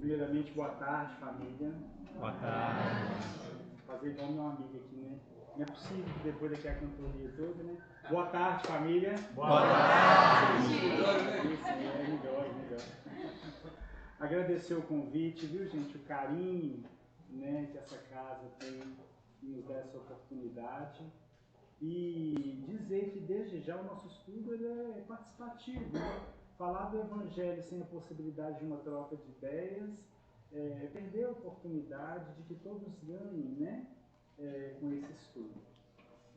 Primeiramente, boa tarde, família. Boa tarde. Fazer igual meu amigo aqui, né? Não é possível que depois daqui a cantoria toda, né? Boa tarde, família. Boa tarde. Isso, melhor. Agradecer o convite, viu, gente? O carinho, né, que essa casa tem em nos dar essa oportunidade. E dizer que desde já o nosso estudo ele é participativo, né? Falar do Evangelho sem a possibilidade de uma troca de ideias, perder a oportunidade de que todos ganhem, né? Com esse estudo.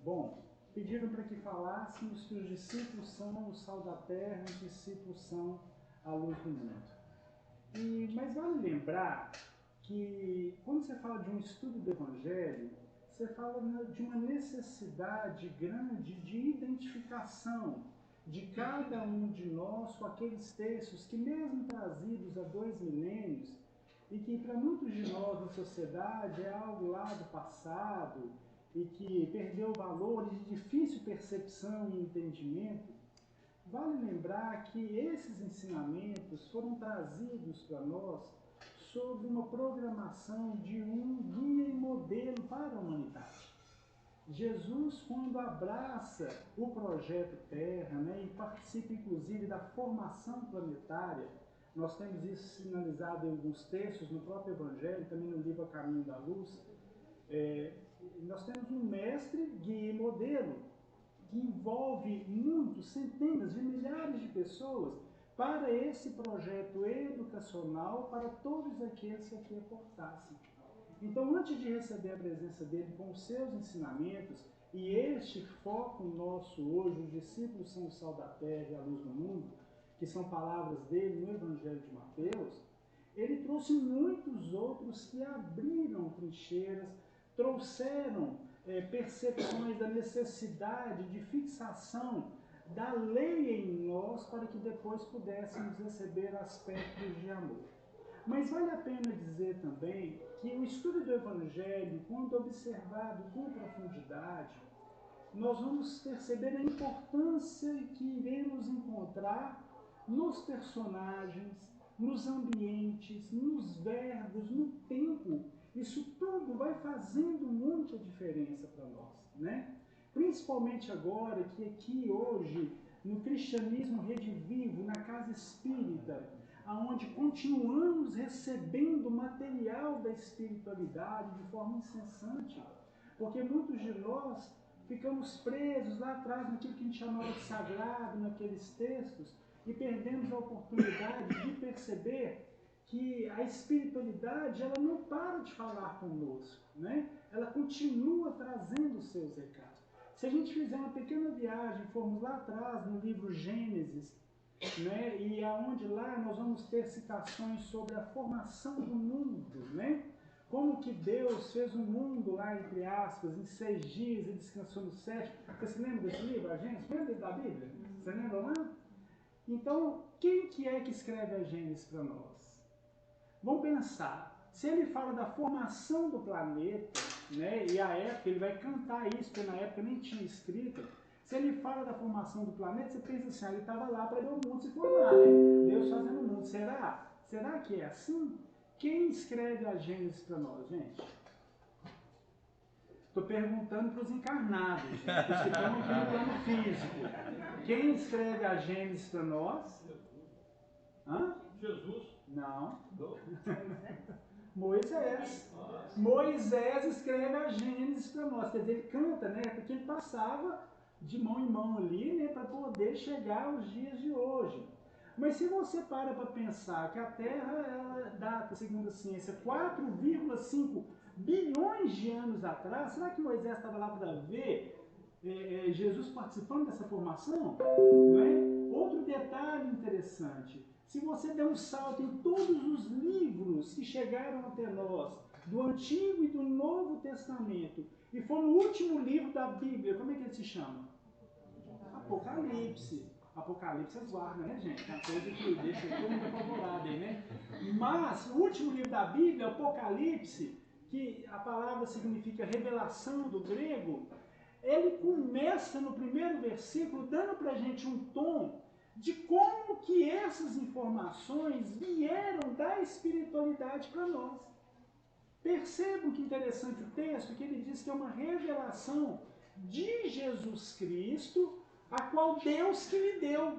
Bom, pediram para que falássemos que os discípulos são o sal da terra, os discípulos são a luz do mundo. Mas vale lembrar que quando você fala de um estudo do Evangelho, você fala de uma necessidade grande de identificação de cada um de nós com aqueles textos que, mesmo trazidos há 2 milênios, e que para muitos de nós na sociedade é algo lá do passado e que perdeu valor e de difícil percepção e entendimento, vale lembrar que esses ensinamentos foram trazidos para nós sob uma programação de um guia e modelo para a humanidade. Jesus, quando abraça o projeto Terra, né, e participa inclusive da formação planetária, nós temos isso sinalizado em alguns textos, no próprio Evangelho, também no livro A Caminho da Luz, nós temos um mestre, guia e modelo, que envolve muitos, centenas de milhares de pessoas para esse projeto educacional para todos aqueles que aqui aportassem. Então, antes de receber a presença dele com os seus ensinamentos, e este foco nosso hoje, os discípulos são o sal da terra e a luz do mundo, que são palavras dele no Evangelho de Mateus, ele trouxe muitos outros que abriram trincheiras, trouxeram percepções da necessidade de fixação da lei em nós para que depois pudéssemos receber aspectos de amor. Mas vale a pena dizer também que o estudo do Evangelho, quando observado com profundidade, nós vamos perceber a importância que iremos encontrar nos personagens, nos ambientes, nos verbos, no tempo. Isso tudo vai fazendo muita diferença para nós, né? Principalmente agora que aqui hoje, no Cristianismo Rede Vivo, na Casa Espírita, onde continuamos recebendo material da espiritualidade de forma incessante, porque muitos de nós ficamos presos lá atrás naquilo que a gente chamava de sagrado, naqueles textos, e perdemos a oportunidade de perceber que a espiritualidade ela não para de falar conosco, né? Ela continua trazendo os seus recados. Se a gente fizer uma pequena viagem, formos lá atrás no livro Gênesis, né? E aonde lá nós vamos ter citações sobre a formação do mundo, né? Como que Deus fez um mundo lá, entre aspas, em 6 dias e descansou no 7. Você se lembra desse livro, a Gênesis? Lembra da Bíblia? Você lembra lá? Então, quem que é que escreve a Gênesis para nós? Vamos pensar, se ele fala da formação do planeta, né? E a época, ele vai cantar isso, porque na época nem tinha escrito. Se ele fala da formação do planeta, você pensa assim, ele estava lá para ver o mundo se formar, né? Deus fazendo o mundo. Será? Será que é assim? Quem escreve a Gênesis para nós, gente? Estou perguntando para os encarnados, os que estão aqui no plano físico. Quem escreve a Gênesis para nós? Hã? Jesus. Não. Moisés. Moisés escreve a Gênesis para nós. Quer dizer, ele canta, né? Porque ele passava de mão em mão ali, né, para poder chegar aos dias de hoje. Mas se você para pensar que a Terra ela data, segundo a ciência, 4,5 bilhões de anos atrás, será que Moisés estava lá para ver Jesus participando dessa formação? Não é? Outro detalhe interessante, se você der um salto em todos os livros que chegaram até nós, do Antigo e do Novo Testamento, e for no último livro da Bíblia, como é que ele se chama? Apocalipse. Apocalipse as guarda, né, gente? É uma coisa que deixa todo mundo apavorado aí, né? Mas o último livro da Bíblia, Apocalipse, que a palavra significa revelação do grego, ele começa no primeiro versículo dando pra gente um tom de como que essas informações informações vieram da espiritualidade para nós. Percebam que interessante o texto, que ele diz que é uma revelação de Jesus Cristo, a qual Deus que lhe deu.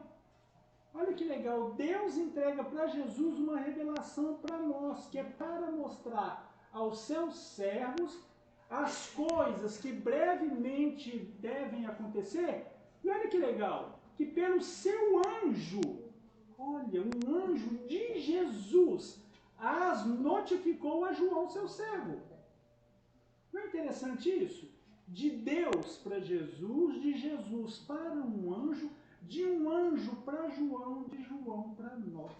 Olha que legal, Deus entrega para Jesus uma revelação para nós, que é para mostrar aos seus servos as coisas que brevemente devem acontecer. E olha que legal, que pelo seu anjo, olha, um anjo de Jesus, as notificou a João, seu servo. Não é interessante isso? De Deus para Jesus, de Jesus para um anjo, de um anjo para João, de João para nós.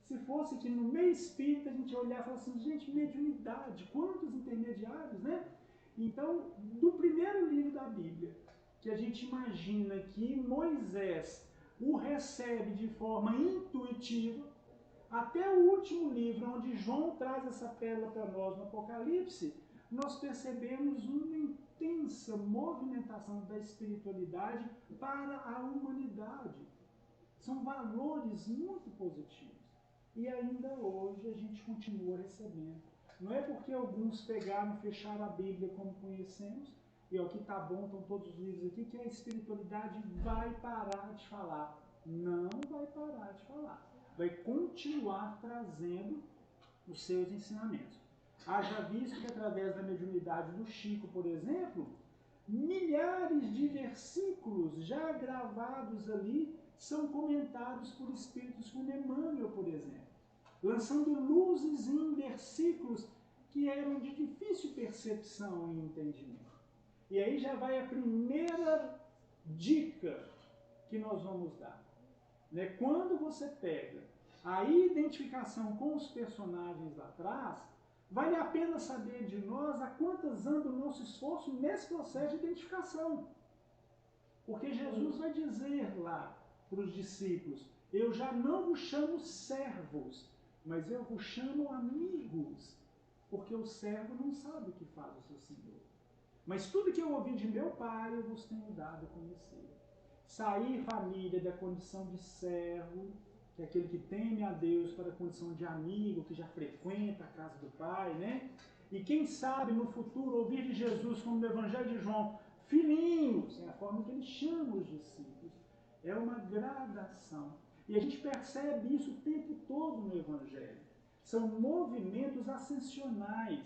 Se fosse que no meio espírita a gente olhar e falar assim, gente, mediunidade, quantos intermediários, né? Então, do primeiro livro da Bíblia, que a gente imagina que Moisés o recebe de forma intuitiva, até o último livro, onde João traz essa pérola para nós no Apocalipse, nós percebemos uma intensa movimentação da espiritualidade para a humanidade. São valores muito positivos. E ainda hoje a gente continua recebendo. Não é porque alguns pegaram e fecharam a Bíblia como conhecemos, e aqui está bom, estão todos os livros aqui, que a espiritualidade vai parar de falar. Não vai parar de falar. Vai continuar trazendo os seus ensinamentos. Haja visto que através da mediunidade do Chico, por exemplo, milhares de versículos já gravados ali são comentados por espíritos como Emmanuel, por exemplo, lançando luzes em versículos que eram de difícil percepção e entendimento. E aí já vai a primeira dica que nós vamos dar. Né? Quando você pega a identificação com os personagens lá atrás, vale a pena saber de nós a quantas anda o nosso esforço nesse processo de identificação. Porque Jesus vai dizer lá para os discípulos, eu já não vos chamo servos, mas eu vos chamo amigos, porque o servo não sabe o que faz o seu Senhor. Mas tudo que eu ouvi de meu Pai, eu vos tenho dado a conhecer. Sair, família, da condição de servo, que é aquele que teme a Deus, para a condição de amigo, que já frequenta a casa do Pai, né? E quem sabe no futuro ouvir de Jesus, como no Evangelho de João, filhinhos, é a forma que ele chama os discípulos. É uma gradação. E a gente percebe isso o tempo todo no Evangelho. São movimentos ascensionais,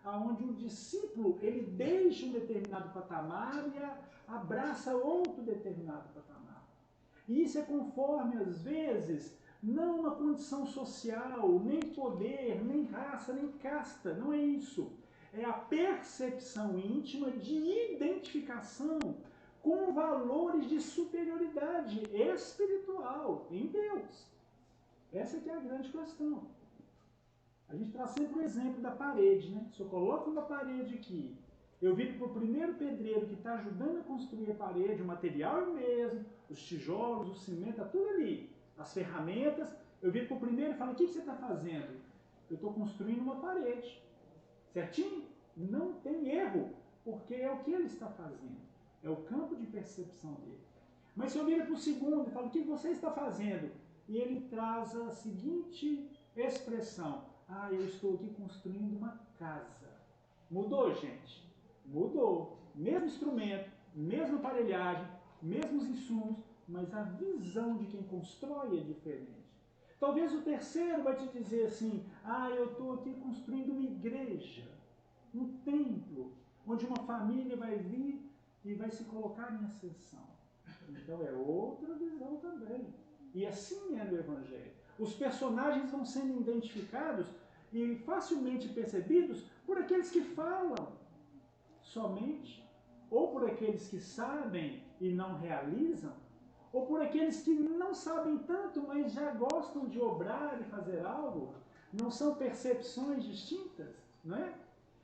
onde o discípulo ele deixa um determinado patamar e abraça outro determinado patamar. E isso é conforme, às vezes, não uma condição social, nem poder, nem raça, nem casta. Não é isso. É a percepção íntima de identificação com valores de superioridade espiritual em Deus. Essa que é a grande questão. A gente traz sempre o exemplo da parede, né? Se eu coloco uma parede aqui, eu viro para o primeiro pedreiro que está ajudando a construir a parede, o material é o mesmo, os tijolos, o cimento, está tudo ali, as ferramentas, eu viro para o primeiro e falo, o que você está fazendo? Eu estou construindo uma parede. Certinho? Não tem erro, porque é o que ele está fazendo. É o campo de percepção dele. Mas se eu viro para o segundo e falo, o que você está fazendo? E ele traz a seguinte expressão, eu estou aqui construindo uma casa. Mudou, gente? Mudou. Mesmo instrumento, mesma aparelhagem, mesmos insumos, mas a visão de quem constrói é diferente. Talvez o terceiro vai te dizer assim, eu estou aqui construindo uma igreja, um templo, onde uma família vai vir e vai se colocar em ascensão. Então é outra visão também. E assim é no Evangelho. Os personagens vão sendo identificados e facilmente percebidos por aqueles que falam somente, ou por aqueles que sabem e não realizam, ou por aqueles que não sabem tanto, mas já gostam de obrar e fazer algo. Não são percepções distintas, não é?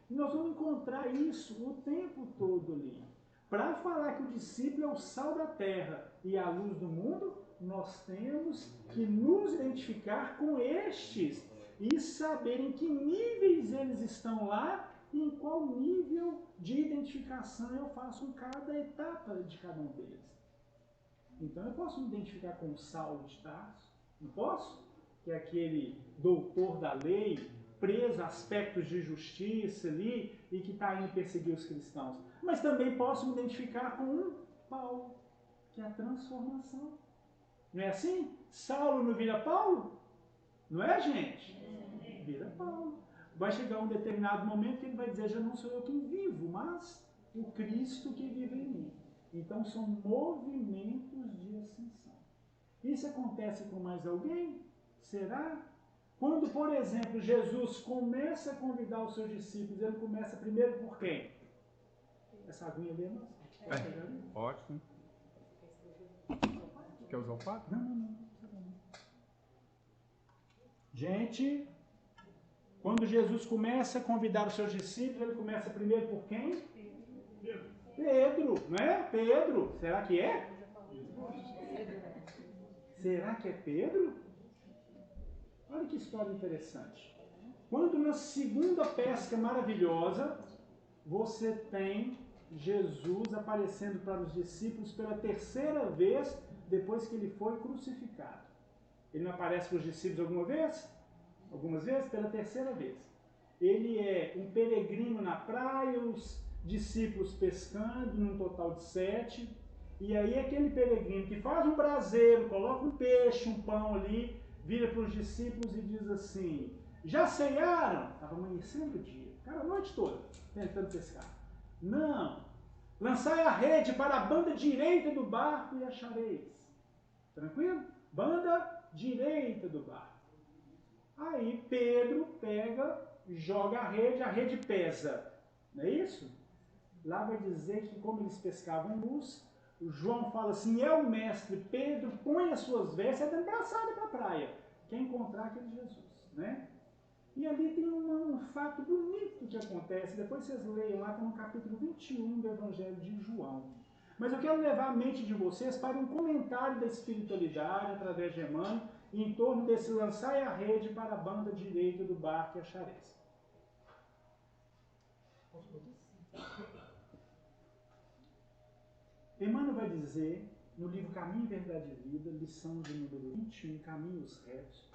E nós vamos encontrar isso o tempo todo ali. Para falar que o discípulo é o sal da terra e a luz do mundo, nós temos que nos identificar com estes e saber em que níveis eles estão lá e em qual nível de identificação eu faço em cada etapa de cada um deles. Então eu posso me identificar com o Saulo de Tarso, Não posso? Que é aquele doutor da lei, preso a aspectos de justiça ali e que está indo perseguir os cristãos. Mas também posso me identificar com um Paulo, que é a transformação. Não é assim? Saulo não vira Paulo? Não é, gente? Vira Paulo. Vai chegar um determinado momento que ele vai dizer, já não sou eu quem vivo, mas o Cristo que vive em mim. Então são movimentos de ascensão. Isso acontece com mais alguém? Será? Quando, por exemplo, Jesus começa a convidar os seus discípulos, ele começa primeiro por quem? Essa aguinha ali é nossa. Ótimo. Quer usar o pato? Não. Gente, quando Jesus começa a convidar os seus discípulos, ele começa primeiro por quem? Pedro, não é? Pedro. Será que é? Será que é Pedro? Olha que história interessante. Quando na segunda pesca maravilhosa, você tem Jesus aparecendo para os discípulos pela terceira vez depois que ele foi crucificado. Ele não aparece para os discípulos alguma vez? Algumas vezes? Pela terceira vez. Ele é um peregrino na praia, os discípulos pescando, num total de 7. E aí aquele peregrino que faz um braseiro, coloca um peixe, um pão ali, vira para os discípulos e diz assim, já cearam? Estava amanhecendo o dia, cara, a noite toda, tentando pescar. Não, lançai a rede para a banda direita do barco e achareis. Tranquilo? Banda direita do barco. Aí Pedro pega, joga a rede pesa. Não é isso? Lá vai dizer que como eles pescavam luz, o João fala assim, é o mestre, Pedro põe as suas vestes, é dando braçada para a praia. Quer encontrar aquele Jesus, né? E ali tem um fato bonito que acontece, depois vocês leiam lá, está no capítulo 21 do Evangelho de João. Mas eu quero levar a mente de vocês para um comentário da espiritualidade, através de Emmanuel, em torno desse lançai a rede para a banda direita do barco e achareis. Emmanuel vai dizer, no livro Caminho, Verdade e Vida, lição de número 21, Caminhos Retos,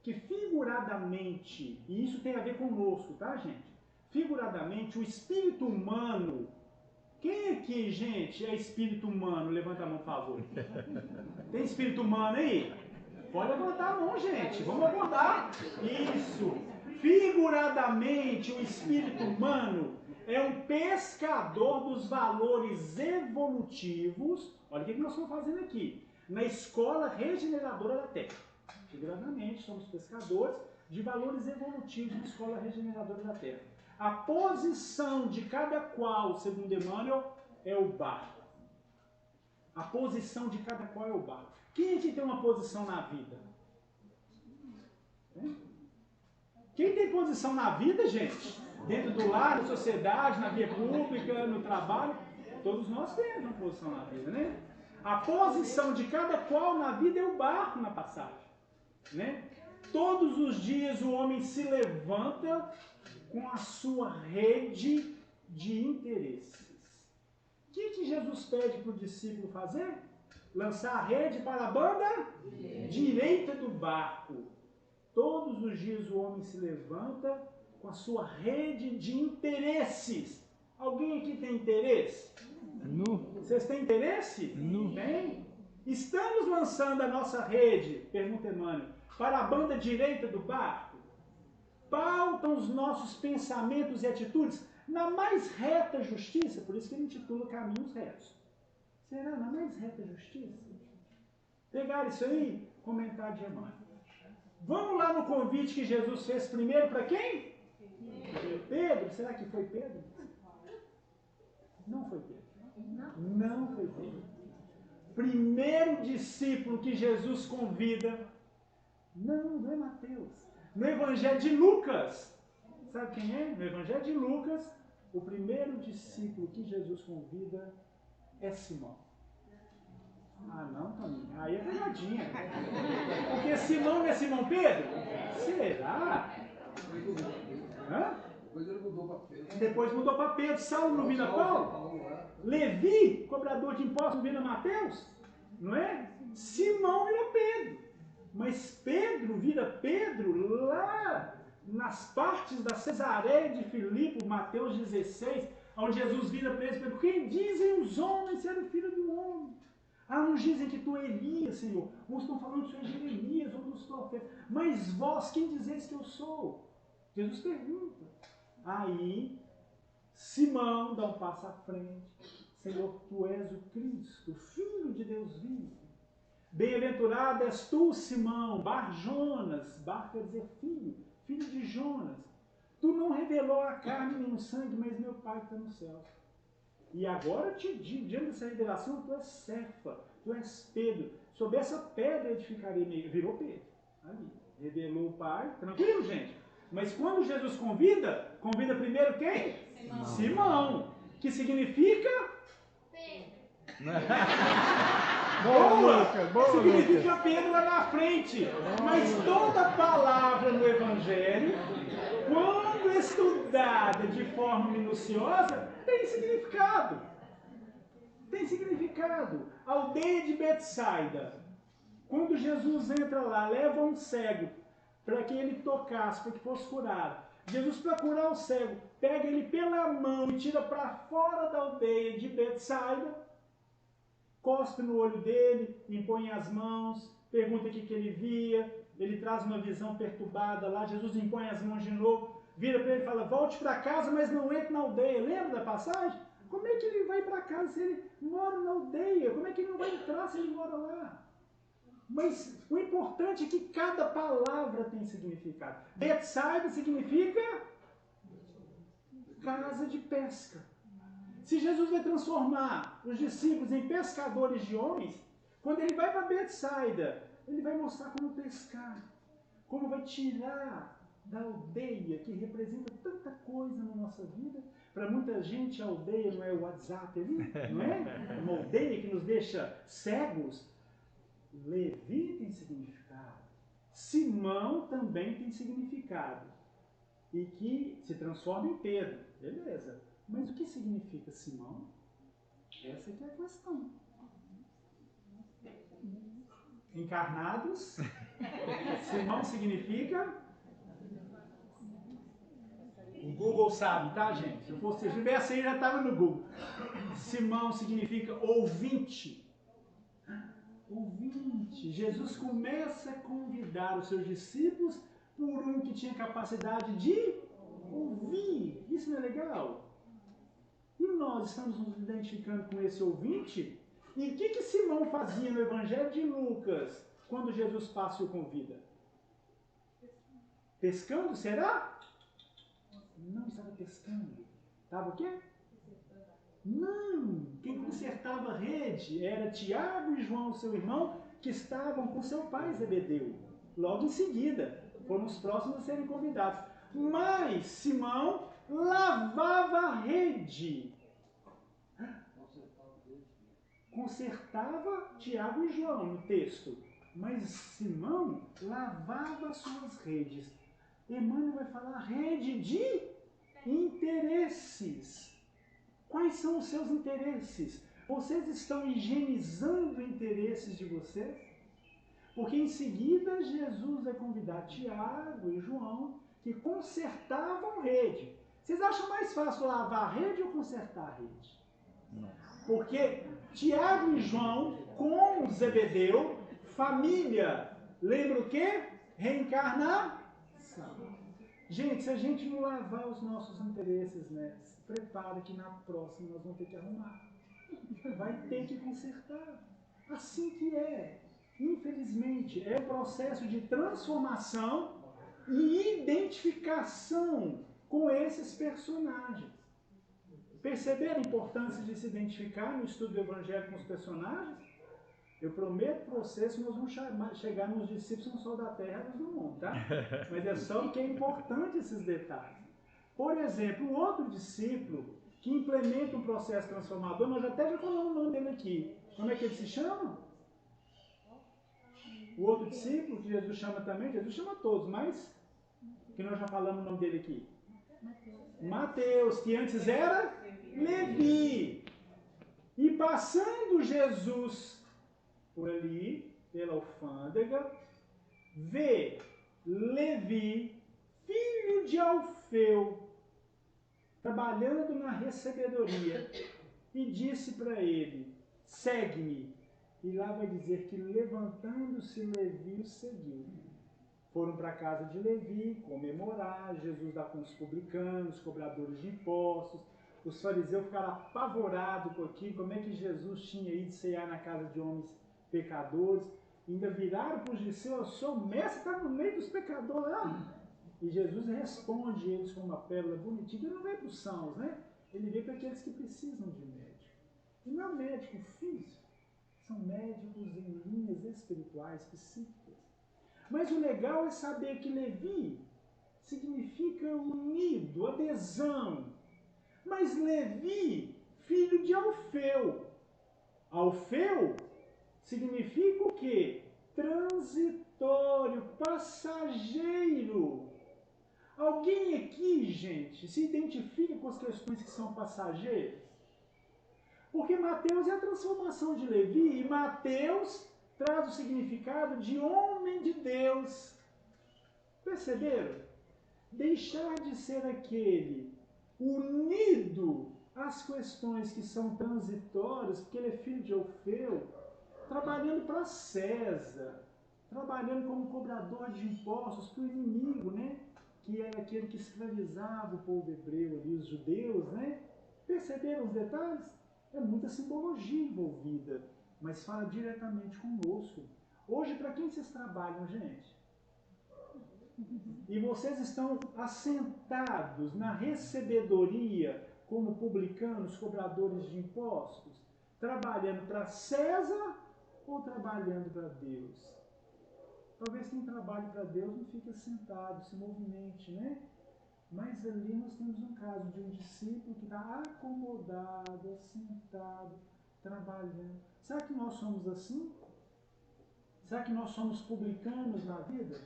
que figuradamente, e isso tem a ver conosco, tá, gente? Figuradamente, o espírito humano. Quem aqui, gente, é espírito humano? Levanta a mão, por favor. Tem espírito humano aí? Pode levantar a mão, gente. Vamos abordar. Isso. Figuradamente, o espírito humano é um pescador dos valores evolutivos. Olha o que nós estamos fazendo aqui. Na escola regeneradora da Terra. Figuradamente, somos pescadores de valores evolutivos na escola regeneradora da Terra. A posição de cada qual, segundo Emmanuel, é o barco. A posição de cada qual é o barco. Quem é que tem uma posição na vida? Quem tem posição na vida, gente? Dentro do lar, na sociedade, na via pública, no trabalho, todos nós temos uma posição na vida, né? A posição de cada qual na vida é o barco na passagem, né? Todos os dias o homem se levanta com a sua rede de interesses. O que Jesus pede para o discípulo fazer? Lançar a rede para a banda direita do barco. Todos os dias o homem se levanta com a sua rede de interesses. Alguém aqui tem interesse? Nu. Vocês têm interesse? Nu. Tem? Estamos lançando a nossa rede, pergunta Emmanuel, para a banda direita do barco? Pautam os nossos pensamentos e atitudes na mais reta justiça, por isso que ele intitula Caminhos Retos. Será na mais reta justiça? Pegaram isso aí? Comentário de Emmanuel. Vamos lá no convite que Jesus fez primeiro para quem? Pedro. Será que foi Pedro? Não foi Pedro. Não foi Pedro. Primeiro discípulo que Jesus convida, não é Mateus. No Evangelho de Lucas, sabe quem é? No Evangelho de Lucas, o primeiro discípulo que Jesus convida é Simão. Ah, não, Toninho. Aí é pegadinha. Porque Simão não é Simão Pedro? Será? Hã? Depois ele mudou para Pedro. Depois mudou para Pedro. Saulo não vira Paulo? Levi, cobrador de impostos, não vira Mateus? Não é? Simão virou Pedro. Mas Mas Pedro vira Pedro lá nas partes da Cesareia de Filipe, Mateus 16, onde Jesus vira para eles e pergunta: quem dizem os homens ser o filho do homem? Uns dizem que tu é Elias, Senhor. Uns estão falando que tu és Jeremias, outros profetas. Mas vós, quem dizeis que eu sou? Jesus pergunta. Aí, Simão dá um passo à frente. Senhor, tu és o Cristo, o Filho de Deus vivo. Bem-aventurado és tu, Simão, Bar-Jonas. Bar quer dizer filho, filho de Jonas. Tu não revelou a carne nem o sangue, mas meu Pai que está no céu. E agora eu te digo, diante dessa revelação, tu és Cefa, tu és Pedro. Sobre essa pedra edificarei. Virou Pedro. Ali. Revelou o Pai. Tranquilo, gente? Mas quando Jesus convida primeiro quem? Simão. Que significa? Pedro. Boa! Significa Pedro lá na frente. Mas toda palavra no Evangelho, quando estudada de forma minuciosa, tem significado. Tem significado. Aldeia de Betsaida. Quando Jesus entra lá, leva um cego para que ele tocasse, para que fosse curado. Jesus, para curar o cego, pega ele pela mão e tira para fora da aldeia de Betsaida, cospe no olho dele, impõe as mãos, pergunta o que ele via, ele traz uma visão perturbada lá, Jesus impõe as mãos de novo, vira para ele e fala: volte para casa, mas não entre na aldeia. Lembra da passagem? Como é que ele vai para casa se ele mora na aldeia? Como é que ele não vai entrar se ele mora lá? Mas o importante é que cada palavra tem significado. Betsaida significa casa de pesca. Se Jesus vai transformar os discípulos em pescadores de homens, quando ele vai para Betsaida, ele vai mostrar como pescar, como vai tirar da aldeia, que representa tanta coisa na nossa vida. Para muita gente a aldeia não é o WhatsApp ali, não é? Uma aldeia que nos deixa cegos. Levi tem significado. Simão também tem significado. E que se transforma em Pedro. Beleza. Mas o que significa Simão? Essa aqui é a questão. Encarnados. Simão significa... O Google sabe, tá, gente? Se eu fosse escrever assim, já estava no Google. Simão significa ouvinte. Ouvinte. Jesus começa a convidar os seus discípulos por um que tinha capacidade de ouvir. Isso não é legal? E nós estamos nos identificando com esse ouvinte? E o que Simão fazia no Evangelho de Lucas quando Jesus passa e o convida? Pescando, será? Não estava pescando. Estava o quê? Não! Quem consertava a rede era Tiago e João, seu irmão, que estavam com seu pai Zebedeu. Logo em seguida, foram os próximos a serem convidados. Mas Simão lavava a rede. Consertava Tiago e João no texto. Mas Simão lavava as suas redes. Emmanuel vai falar rede de interesses. Quais são os seus interesses? Vocês estão higienizando interesses de vocês? Porque em seguida Jesus vai convidar Tiago e João, que consertavam rede. Vocês acham mais fácil lavar a rede ou consertar a rede? Não. Porque Tiago e João, com Zebedeu, família, lembra o quê? Reencarnação. Gente, se a gente não lavar os nossos interesses, né? Se prepara que na próxima nós vamos ter que arrumar. Vai ter que consertar. Assim que é. Infelizmente, é o processo de transformação e identificação com esses personagens. Perceberam a importância de se identificar no estudo do Evangelho com os personagens? Eu prometo para vocês que nós vamos chegar nos discípulos não só da terra, mas do mundo, tá? Mas é só que é importante esses detalhes. Por exemplo, um outro discípulo que implementa um processo transformador, nós até já falamos o nome dele aqui. Como é que ele se chama? O outro discípulo que Jesus chama também, Jesus chama todos, mas que nós já falamos o nome dele aqui. Mateus, que antes era Levi. E passando Jesus por ali, pela alfândega, vê Levi, filho de Alfeu, trabalhando na recebedoria, e disse para ele, segue-me. E lá vai dizer que levantando-se Levi o seguiu. Foram para a casa de Levi comemorar, Jesus lá com os publicanos, cobradores de impostos. Os fariseus ficaram apavorados com aquilo, como é que Jesus tinha ido cear na casa de homens pecadores. Ainda viraram para os discípulos, seu mestre está no meio dos pecadores lá. E Jesus responde eles com uma pérola bonitinha. Ele não veio para os sãos, né? Ele veio para aqueles que precisam de médico. E não é médico físico, são médicos em linhas espirituais, psíquicas. Mas o legal é saber que Levi significa unido, adesão. Mas Levi, filho de Alfeu. Alfeu significa o quê? Transitório, passageiro. Alguém aqui, gente, se identifica com as questões que são passageiras? Porque Mateus é a transformação de Levi, e Mateus traz o significado de homem de Deus. Perceberam? Deixar de ser aquele unido às questões que são transitórias, porque ele é filho de Alfeu, trabalhando para César, trabalhando como cobrador de impostos para o inimigo, né? Que era aquele que escravizava o povo hebreu ali, os judeus, né? Perceberam os detalhes? É muita simbologia envolvida, mas fala diretamente conosco. Hoje, para quem vocês trabalham, gente? E vocês estão assentados na recebedoria como publicanos, cobradores de impostos, trabalhando para César ou trabalhando para Deus? Talvez quem trabalhe para Deus não fique sentado, se movimente, né? Mas ali nós temos um caso de um discípulo que está acomodado, assentado, trabalhando. Será que nós somos assim? Será que nós somos publicanos na vida?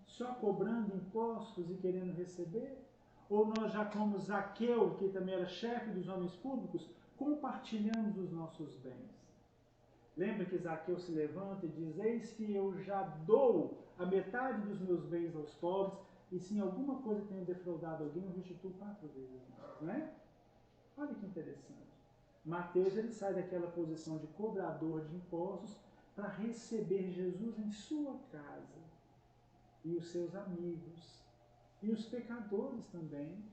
Só cobrando impostos e querendo receber? Ou nós já como Zaqueu, que também era chefe dos homens públicos, compartilhamos os nossos bens? Lembra que Zaqueu se levanta e diz, eis que eu já dou a metade dos meus bens aos pobres, e se em alguma coisa tenho defraudado alguém, eu restituo 4 vezes mais, não é? Olha que interessante. Mateus, ele sai daquela posição de cobrador de impostos para receber Jesus em sua casa, e os seus amigos, e os pecadores também,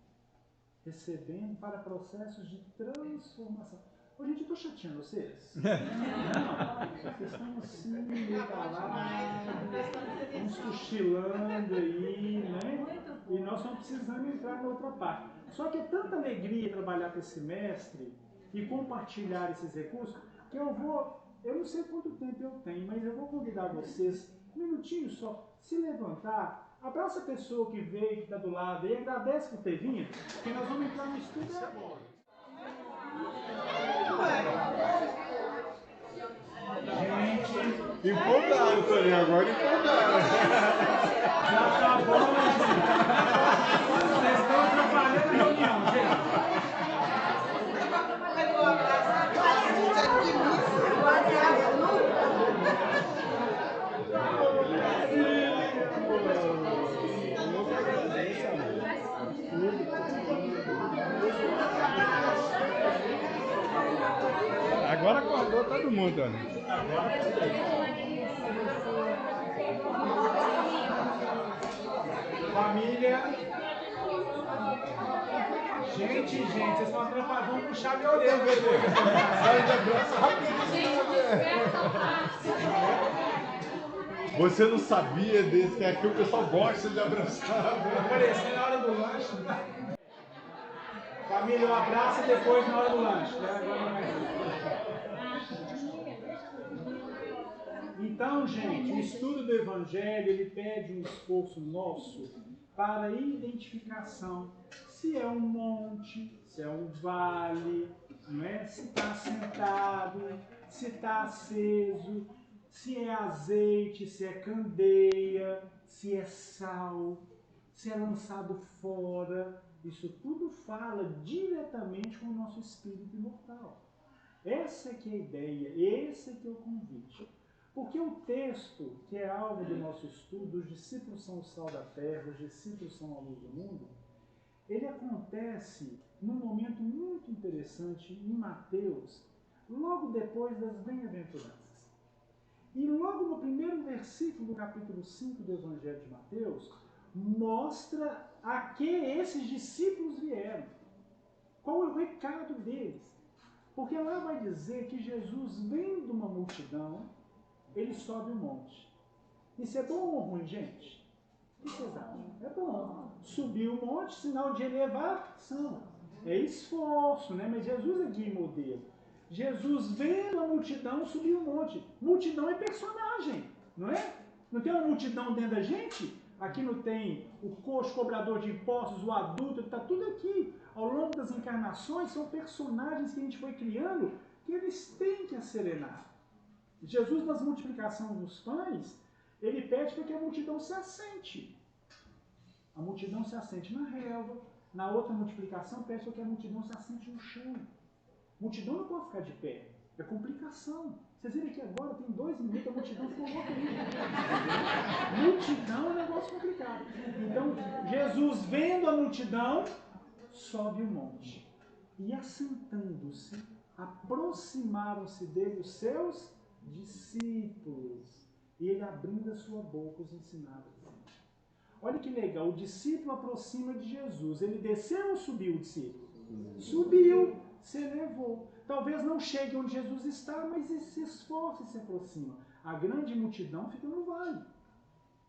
recebendo para processos de transformação. Ô, gente, eu estou chateando vocês? Não, vocês estão assim, meio calados, uns cochilando aí, né? E nós estamos precisando entrar na outra parte. Só que é tanta alegria trabalhar com esse mestre e compartilhar esses recursos, que eu não sei quanto tempo eu tenho, mas eu vou convidar vocês, um minutinho só, se levantar, abraça a pessoa que veio, que está do lado, e agradece por ter vindo, porque nós vamos entrar no estudo agora. Gente, empolgaram, Toninho, agora empolgaram. Já tá bom, gente. Vocês estão atrapalhando a reunião, gente. Agora acordou todo mundo, Tony. Família. Gente, vocês estão atrapalhando. Vamos puxar minha orelha, bebê. Você não sabia desse, que aqui o pessoal gosta de abraçar. Aparecendo na hora do lanche. Família, um abraço e depois na hora do lanche. Então, gente, o estudo do Evangelho, ele pede um esforço nosso para a identificação se é um monte, se é um vale, não é? Se está sentado, se está aceso, se é azeite, se é candeia, se é sal, se é lançado fora. Isso tudo fala diretamente com o nosso espírito imortal. Essa é que é a ideia, esse é que é o convite. Porque o texto, que é alvo do nosso estudo, os discípulos são o sal da terra, os discípulos são a luz do mundo, ele acontece num momento muito interessante em Mateus, logo depois das bem-aventuranças. E logo no primeiro versículo do capítulo 5 do Evangelho de Mateus, mostra a que esses discípulos vieram. Qual é o recado deles? Porque lá vai dizer que Jesus, vendo uma multidão, ele sobe o monte. Isso é bom ou ruim, gente? O que vocês acham? É bom. Subir o monte, sinal de elevação. É esforço, né? Mas Jesus é guia e modelo. Jesus, vendo a multidão, subiu o monte. Multidão é personagem, não é? Não tem uma multidão dentro da gente? Aqui não tem o coxo, cobrador de impostos, o adulto, está tudo aqui. Ao longo das encarnações, são personagens que a gente foi criando que eles têm que acerenar. Jesus, nas multiplicações dos pães, ele pede para que a multidão se assente. A multidão se assente na relva. Na outra multiplicação, pede para que a multidão se assente no chão. Multidão não pode ficar de pé. É complicação. Vocês viram aqui agora, tem 2 minutos, a multidão ficou louca ali. Multidão é um negócio complicado. Então, Jesus, vendo a multidão, sobe o monte. E assentando-se, aproximaram-se dele os seus discípulos. E ele, abrindo a sua boca, os ensinava. Olha que legal, o discípulo aproxima de Jesus. Ele desceu ou subiu o discípulo? Subiu, se elevou. Talvez não chegue onde Jesus está, mas ele se esforça e se aproxima. A grande multidão fica no vale.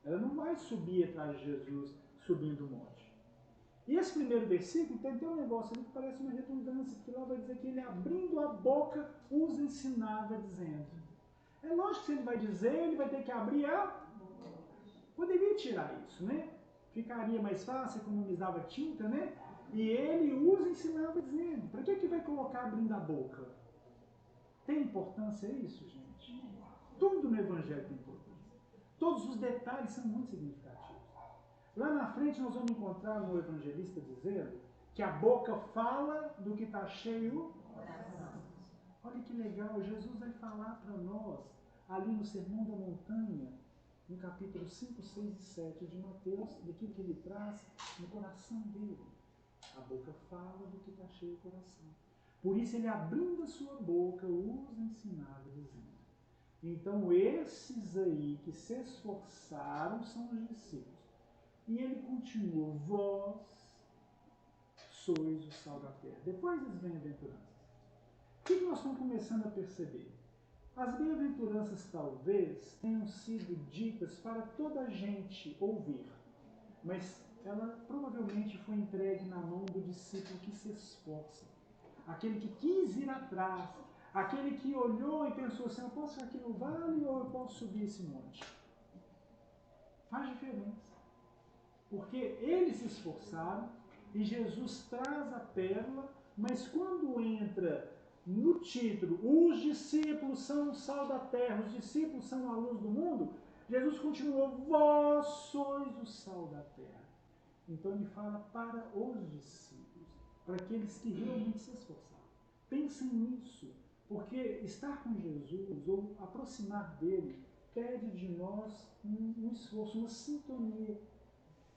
Ela não vai subir atrás de Jesus, subindo o monte. E esse primeiro versículo tem um negócio ali que parece uma redundância, porque lá vai dizer que ele, abrindo a boca, os ensinava, dizendo. É lógico que ele vai dizer, ele vai ter que abrir a... Poderia tirar isso, né? Ficaria mais fácil, economizava tinta, né? E ele os ensinava dizendo. Para que vai colocar abrindo a boca? Tem importância isso, gente? Tudo no Evangelho tem importância. Todos os detalhes são muito significativos. Lá na frente nós vamos encontrar no evangelista dizendo que a boca fala do que está cheio. Olha que legal, Jesus vai falar para nós, ali no Sermão da Montanha, no capítulo 5, 6 e 7 de Mateus, daquilo que ele traz no coração dele. A boca fala do que está cheio o coração. Por isso ele, abrindo a sua boca, os ensinava dizendo. Então esses aí que se esforçaram são os discípulos. E ele continua, vós sois o sal da terra. Depois das bem-aventuranças. O que nós estamos começando a perceber? As bem-aventuranças talvez tenham sido ditas para toda a gente ouvir, mas ela provavelmente foi entregue na mão do discípulo que se esforça, aquele que quis ir atrás, aquele que olhou e pensou assim, eu posso ficar aqui no vale ou eu posso subir esse monte? Faz diferença, porque eles se esforçaram e Jesus traz a pérola, mas quando entra no título, os discípulos são o sal da terra, os discípulos são a luz do mundo, Jesus continuou, vós sois o sal da terra. Então ele fala para os discípulos, para aqueles que realmente se esforçaram. Pensem nisso, porque estar com Jesus, ou aproximar dele, pede de nós um esforço, uma sintonia.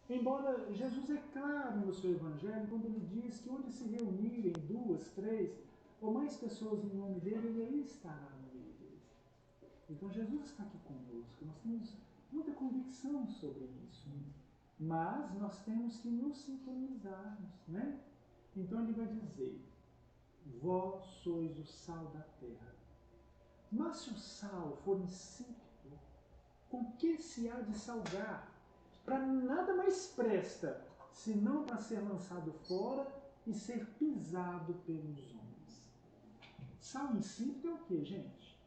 Embora Jesus é claro no seu evangelho, quando ele diz que onde se reunirem 2, 3 ou mais pessoas em nome dele, ele aí estará no meio deles. Então Jesus está aqui conosco, nós temos muita convicção sobre isso. Mas nós temos que nos sintonizarmos, né? Então ele vai dizer, vós sois o sal da terra. Mas se o sal for insípido, com que se há de salgar? Para nada mais presta, senão para ser lançado fora e ser pisado pelos homens. Sal insípido é o que, gente?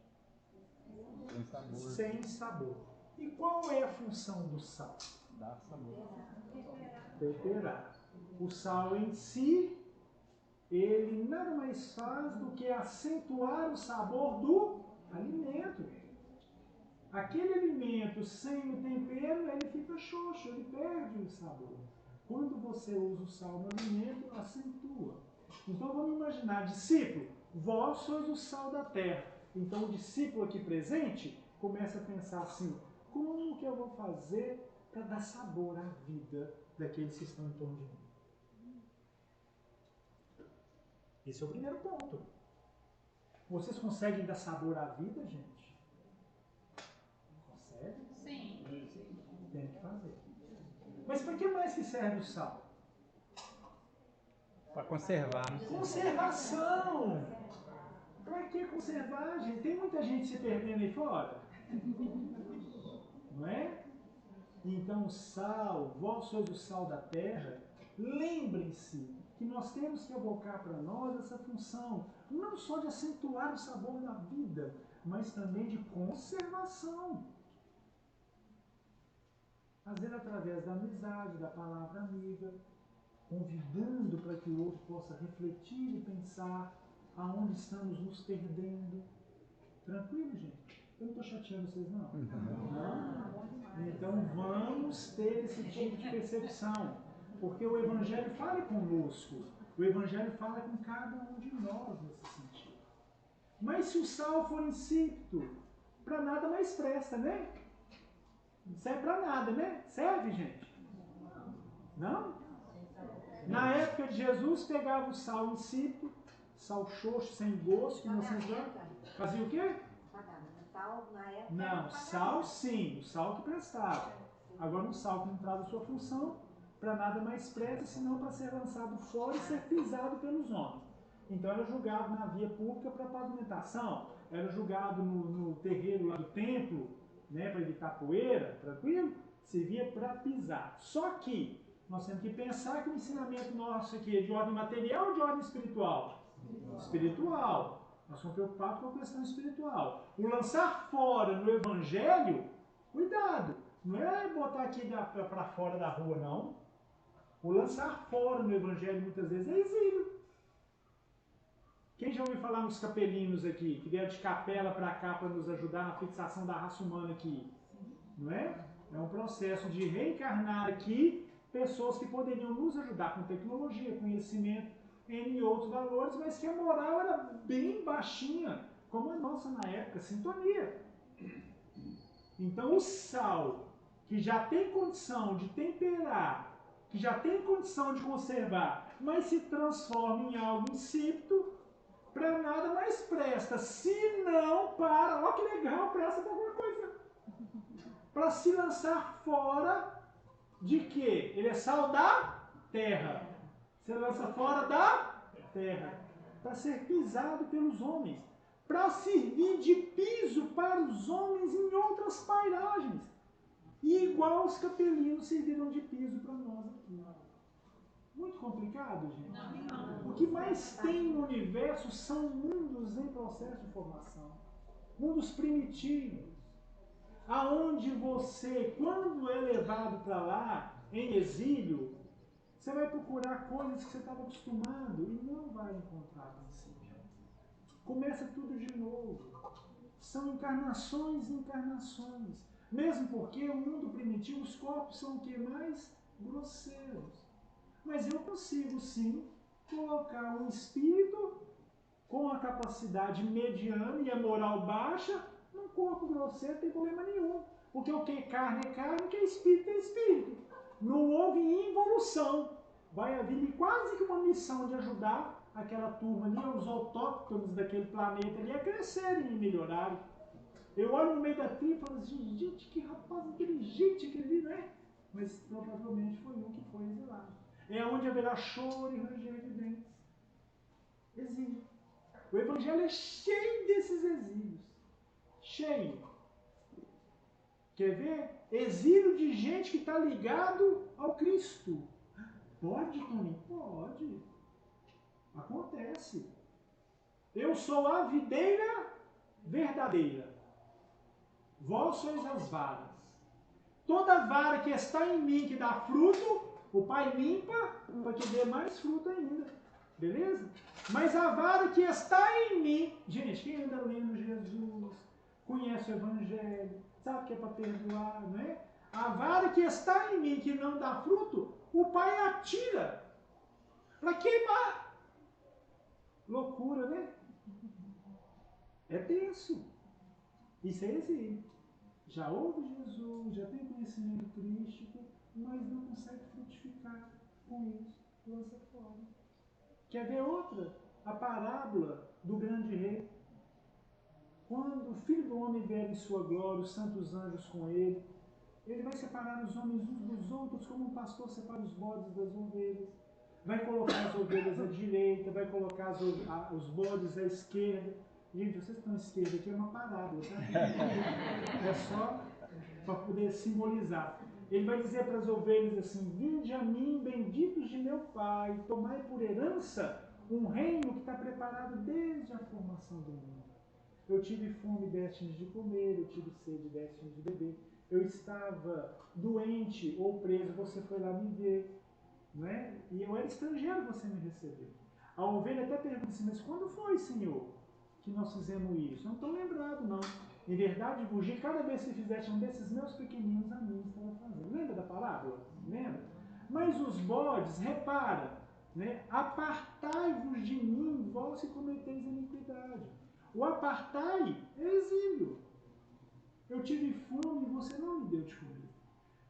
Sem sabor. Sem sabor. E qual é a função do sal? Dá sabor. Temperar. O sal em si, ele nada mais faz do que acentuar o sabor do alimento. Aquele alimento sem o tempero, ele fica xoxo, ele perde o sabor. Quando você usa o sal no alimento, acentua. Então vamos imaginar, discípulo, vós sois o sal da terra. Então o discípulo aqui presente, começa a pensar assim, como que eu vou fazer para dar sabor à vida daqueles que estão em torno de mim? Esse é o primeiro ponto. Vocês conseguem dar sabor à vida, gente? Conseguem? Sim. Tem que fazer. Mas para que mais que serve o sal? Para conservar. Conservação! Para que conservar, gente? Tem muita gente se perdendo aí fora. Não é? Então, o sal, vós sois o sal da terra, lembrem-se que nós temos que evocar para nós essa função, não só de acentuar o sabor da vida, mas também de conservação. Às vezes através da amizade, da palavra amiga, convidando para que o outro possa refletir e pensar aonde estamos nos perdendo. Tranquilo, gente? Eu não estou chateando vocês, não. Não? Então vamos ter esse tipo de percepção. Porque o Evangelho fala conosco. O Evangelho fala com cada um de nós nesse sentido. Mas se o sal for insípido, para nada mais presta, né? Não serve para nada, né? Serve, gente? Não? Na época de Jesus, pegava o sal insípido, sal xoxo, sem gosto, que não se fazia o quê? Não, sal sim, o sal que prestava. Agora um sal que não traz a sua função, para nada mais presta, senão para ser lançado fora e ser pisado pelos homens. Então era julgado na via pública para pavimentação, era julgado no terreiro lá do templo, né, para evitar poeira, tranquilo? Servia para pisar. Só que nós temos que pensar que o ensinamento nosso aqui é de ordem material ou de ordem espiritual? Espiritual. Nós somos preocupados com a questão espiritual. O lançar fora no Evangelho, cuidado, não é botar aqui para fora da rua, não. O lançar fora no Evangelho muitas vezes é exílio. Quem já ouviu falar nos capelinos aqui, que vieram de capela para cá para nos ajudar na fixação da raça humana aqui? Não é? É um processo de reencarnar aqui pessoas que poderiam nos ajudar com tecnologia, conhecimento, em outros valores, mas que a moral era bem baixinha, como a nossa na época, sintonia. Então o sal, que já tem condição de temperar, que já tem condição de conservar, mas se transforma em algo insípido, para nada mais presta, se não para, ó que legal, presta para alguma coisa. Para se lançar fora de quê? Ele é sal da terra. Você lança fora da terra. Para ser pisado pelos homens. Para servir de piso para os homens em outras pairagens. E igual os capelinos serviram de piso para nós aqui. Muito complicado, gente? Não. O que mais tem no universo são mundos em processo de formação. Mundos primitivos. Aonde você, quando é levado para lá, em exílio, você vai procurar coisas que você estava acostumado e não vai encontrar a princípio. Começa tudo de novo. São encarnações e encarnações. Mesmo porque o mundo primitivo, os corpos são o que mais? Grosseiros. Mas eu consigo sim colocar um espírito com a capacidade mediana e a moral baixa num corpo grosseiro, não tem problema nenhum. Porque o que é carne, o que é espírito. Não houve involução. Vai haver quase que uma missão de ajudar aquela turma ali, os autóctones daquele planeta ali, a crescerem e melhorarem. Eu olho no meio da tribo e falo assim, gente, que rapaz inteligente aquele ali, não é? Mas provavelmente foi um que foi exilado. É onde haverá choro e ranger de dentes. Exílio. O Evangelho é cheio desses exílios. Cheio. Quer ver? Exílio de gente que está ligado ao Cristo. Pode, Tony? Pode. Acontece. Eu sou a videira verdadeira. Vós sois as varas. Toda vara que está em mim, que dá fruto, o Pai limpa para que dê mais fruto ainda. Beleza? Mas a vara que está em mim... Gente, quem anda lendo Jesus, conhece o Evangelho, sabe que é para perdoar, não é? A vara que está em mim, que não dá fruto, o Pai atira para queimar. Loucura, né? É tenso. Isso é exílio. Já ouve Jesus, já tem conhecimento crístico, mas não consegue frutificar com isso, lança fora. Quer ver outra? A parábola do grande rei. Quando o Filho do Homem vier em sua glória, os santos anjos com ele, ele vai separar os homens uns dos outros, como um pastor separa os bodes das ovelhas. Vai colocar as ovelhas à direita, vai colocar os bodes à esquerda. Gente, vocês estão à esquerda, aqui é uma parábola, tá? É só para poder simbolizar. Ele vai dizer para as ovelhas assim: vinde a mim, benditos de meu Pai, tomai por herança um reino que está preparado desde a formação do mundo. Eu tive fome, deste-me de comer, eu tive sede, deste-me de beber. Eu estava doente ou preso, você foi lá me ver. Não é? E eu era estrangeiro, você me recebeu. A ovelha até pergunta assim: mas quando foi, Senhor, que nós fizemos isso? Eu não estou lembrado, não. Em verdade, vos cada vez que fizeste um desses meus pequeninos, a mim estava fazendo. Lembra da parábola? Lembra? Mas os bodes, repara, né? Apartai-vos de mim, vós que cometeis iniquidade. O apartai é exílio. Eu tive fome e você não me deu de comer.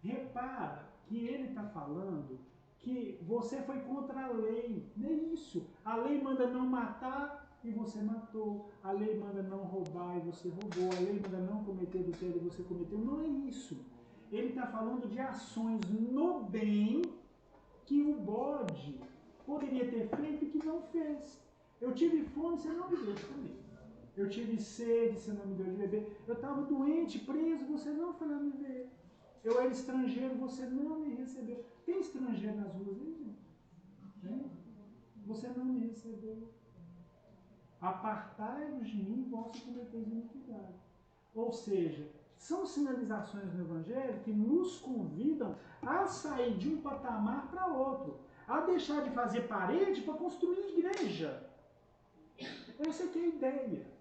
Repara que ele está falando que você foi contra a lei. Não é isso. A lei manda não matar e você matou. A lei manda não roubar e você roubou. A lei manda não cometer adultério e você cometeu. Não é isso. Ele está falando de ações no bem que o bode poderia ter feito e que não fez. Eu tive fome, você não me deu de comer. Eu tive sede, você não me deu de beber. Eu estava doente, preso, você não foi lá me ver. Eu era estrangeiro, você não me recebeu. Tem estrangeiro nas ruas aí, gente? Você não me recebeu. Apartai-vos de mim, vós que cometeis iniquidade. Ou seja, são sinalizações no Evangelho que nos convidam a sair de um patamar para outro. A deixar de fazer parede para construir igreja. Essa aqui é a ideia.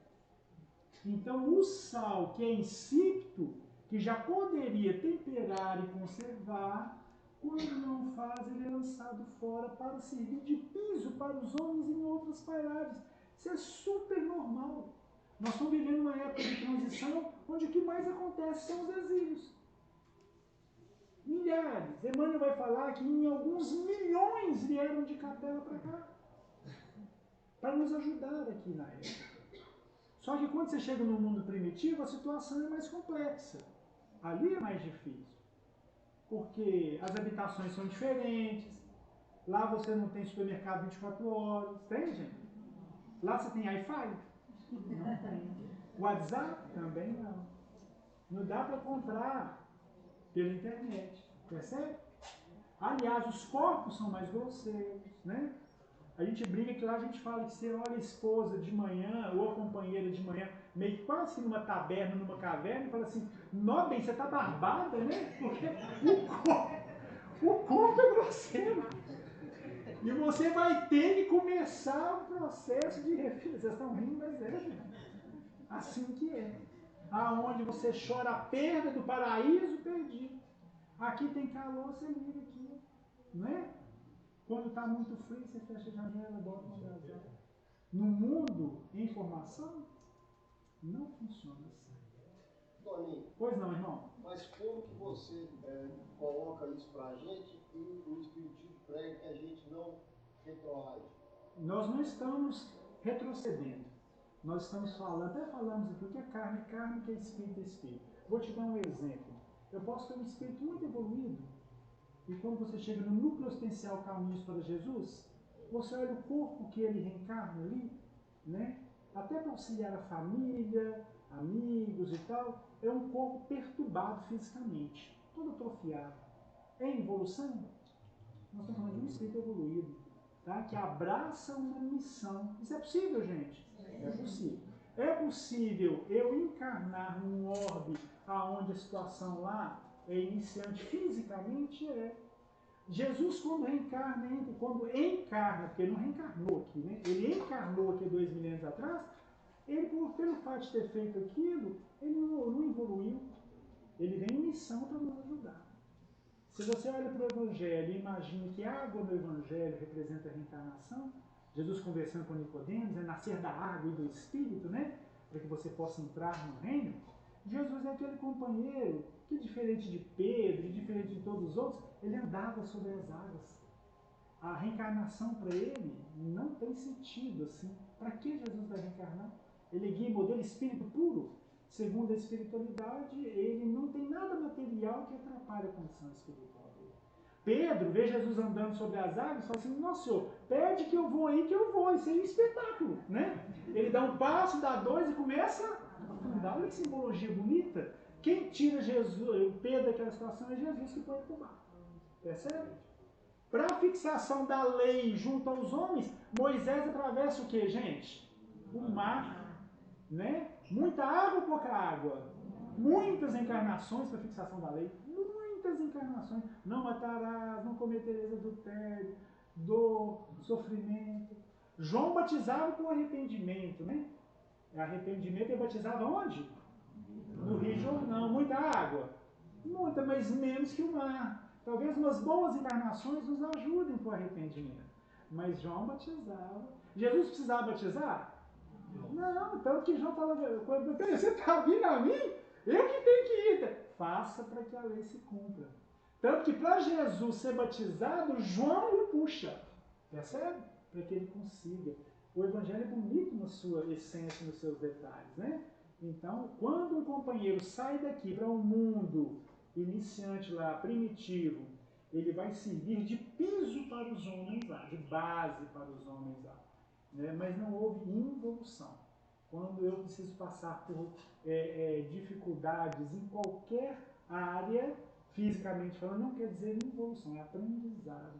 Então, o sal que é insípido, que já poderia temperar e conservar, quando não faz, ele é lançado fora para servir de piso para os homens em outras paragens. Isso é super normal. Nós estamos vivendo uma época de transição onde o que mais acontece são os exílios. Milhares. Emmanuel vai falar que em alguns milhões vieram de Capela para cá. Para nos ajudar aqui na época. Só que quando você chega no mundo primitivo, a situação é mais complexa. Ali é mais difícil. Porque as habitações são diferentes. Lá você não tem supermercado 24 horas. Tem, gente? Lá você tem Wi-Fi? Não tem. WhatsApp? Também não. Não dá para comprar pela internet. Percebe? Aliás, os corpos são mais grosseiros, né? A gente briga que lá a gente fala que você olha a esposa de manhã ou a companheira de manhã, meio que quase assim numa taberna, numa caverna, e fala assim: nó, bem, você tá barbada, né? Porque o corpo é grosseiro. E você vai ter que começar o processo de refino. Vocês estão rindo, mas é, gente. Assim que é. Aonde você chora a perda do paraíso perdido. Aqui tem calor, você liga aqui, não é? Quando está muito frio, você fecha a janela, bota uma agasalho. No mundo, em formação, não funciona assim. Toninho, Pois não, irmão? mas como que você coloca isso para a gente e o Espiritismo prega que a gente não retroage? Nós não estamos retrocedendo. Nós estamos falando, até falamos aqui, o que é carne, o que é espírito, espírito. Vou te dar um exemplo. Eu posso ter um espírito muito evoluído, e quando você chega no núcleo existencial Caminhos para Jesus, você olha o corpo que ele reencarna ali, né? Até para auxiliar a família, amigos e tal, é um corpo perturbado fisicamente, todo atrofiado. É evolução? Nós estamos falando de um espírito evoluído, tá? Que abraça uma missão. Isso é possível, gente? É possível. É possível eu encarnar num orbe aonde a situação lá é iniciante fisicamente? É. Jesus, quando reencarna, porque ele não reencarnou aqui, né? Ele encarnou aqui 2000 anos atrás, ele, pelo fato de ter feito aquilo, ele não evoluiu. Ele vem em missão para nos ajudar. Se você olha para o Evangelho e imagina que a água no Evangelho representa a reencarnação, Jesus conversando com Nicodemos, é nascer da água e do Espírito, né? Para que você possa entrar no reino. Jesus é aquele companheiro que, diferente de Pedro, diferente de todos os outros, ele andava sobre as águas. A reencarnação para ele não tem sentido assim. Para que Jesus vai reencarnar? Ele guia modelo espírito puro. Segundo a espiritualidade, ele não tem nada material que atrapalhe a condição espiritual dele. Pedro vê Jesus andando sobre as águas e fala assim: nossa, Senhor, pede que eu vou aí que eu vou. Isso aí é um espetáculo, né? Ele dá um passo, dá dois e começa a afundar. Olha que simbologia bonita. Quem tira Jesus, Pedro daquela situação é Jesus que põe ele para o mar. Percebe? Para a fixação da lei junto aos homens, Moisés atravessa o que, gente? O mar, né? Muita água ou pouca água? Muitas encarnações para a fixação da lei. Muitas encarnações. Não matarás, não cometerás adultério, dor, sofrimento. João batizava com arrependimento, né? Arrependimento, ele batizava onde? No Rio Jordão. Muita água? Muita, mas menos que o mar. Talvez umas boas encarnações nos ajudem para o arrependimento. Mas João batizava. Jesus precisava batizar? Não, tanto que João falava: você está vindo a mim? Eu que tenho que ir. Faça para que a lei se cumpra. Tanto que para Jesus ser batizado, João o puxa. Percebe? Para que ele consiga. O Evangelho é bonito na sua essência, nos seus detalhes, né? Então, quando um companheiro sai daqui para um mundo iniciante lá, primitivo, ele vai servir de piso para os homens lá, de base para os homens lá. Né? Mas não houve involução. Quando eu preciso passar por dificuldades em qualquer área, fisicamente falando, não quer dizer involução, é aprendizado.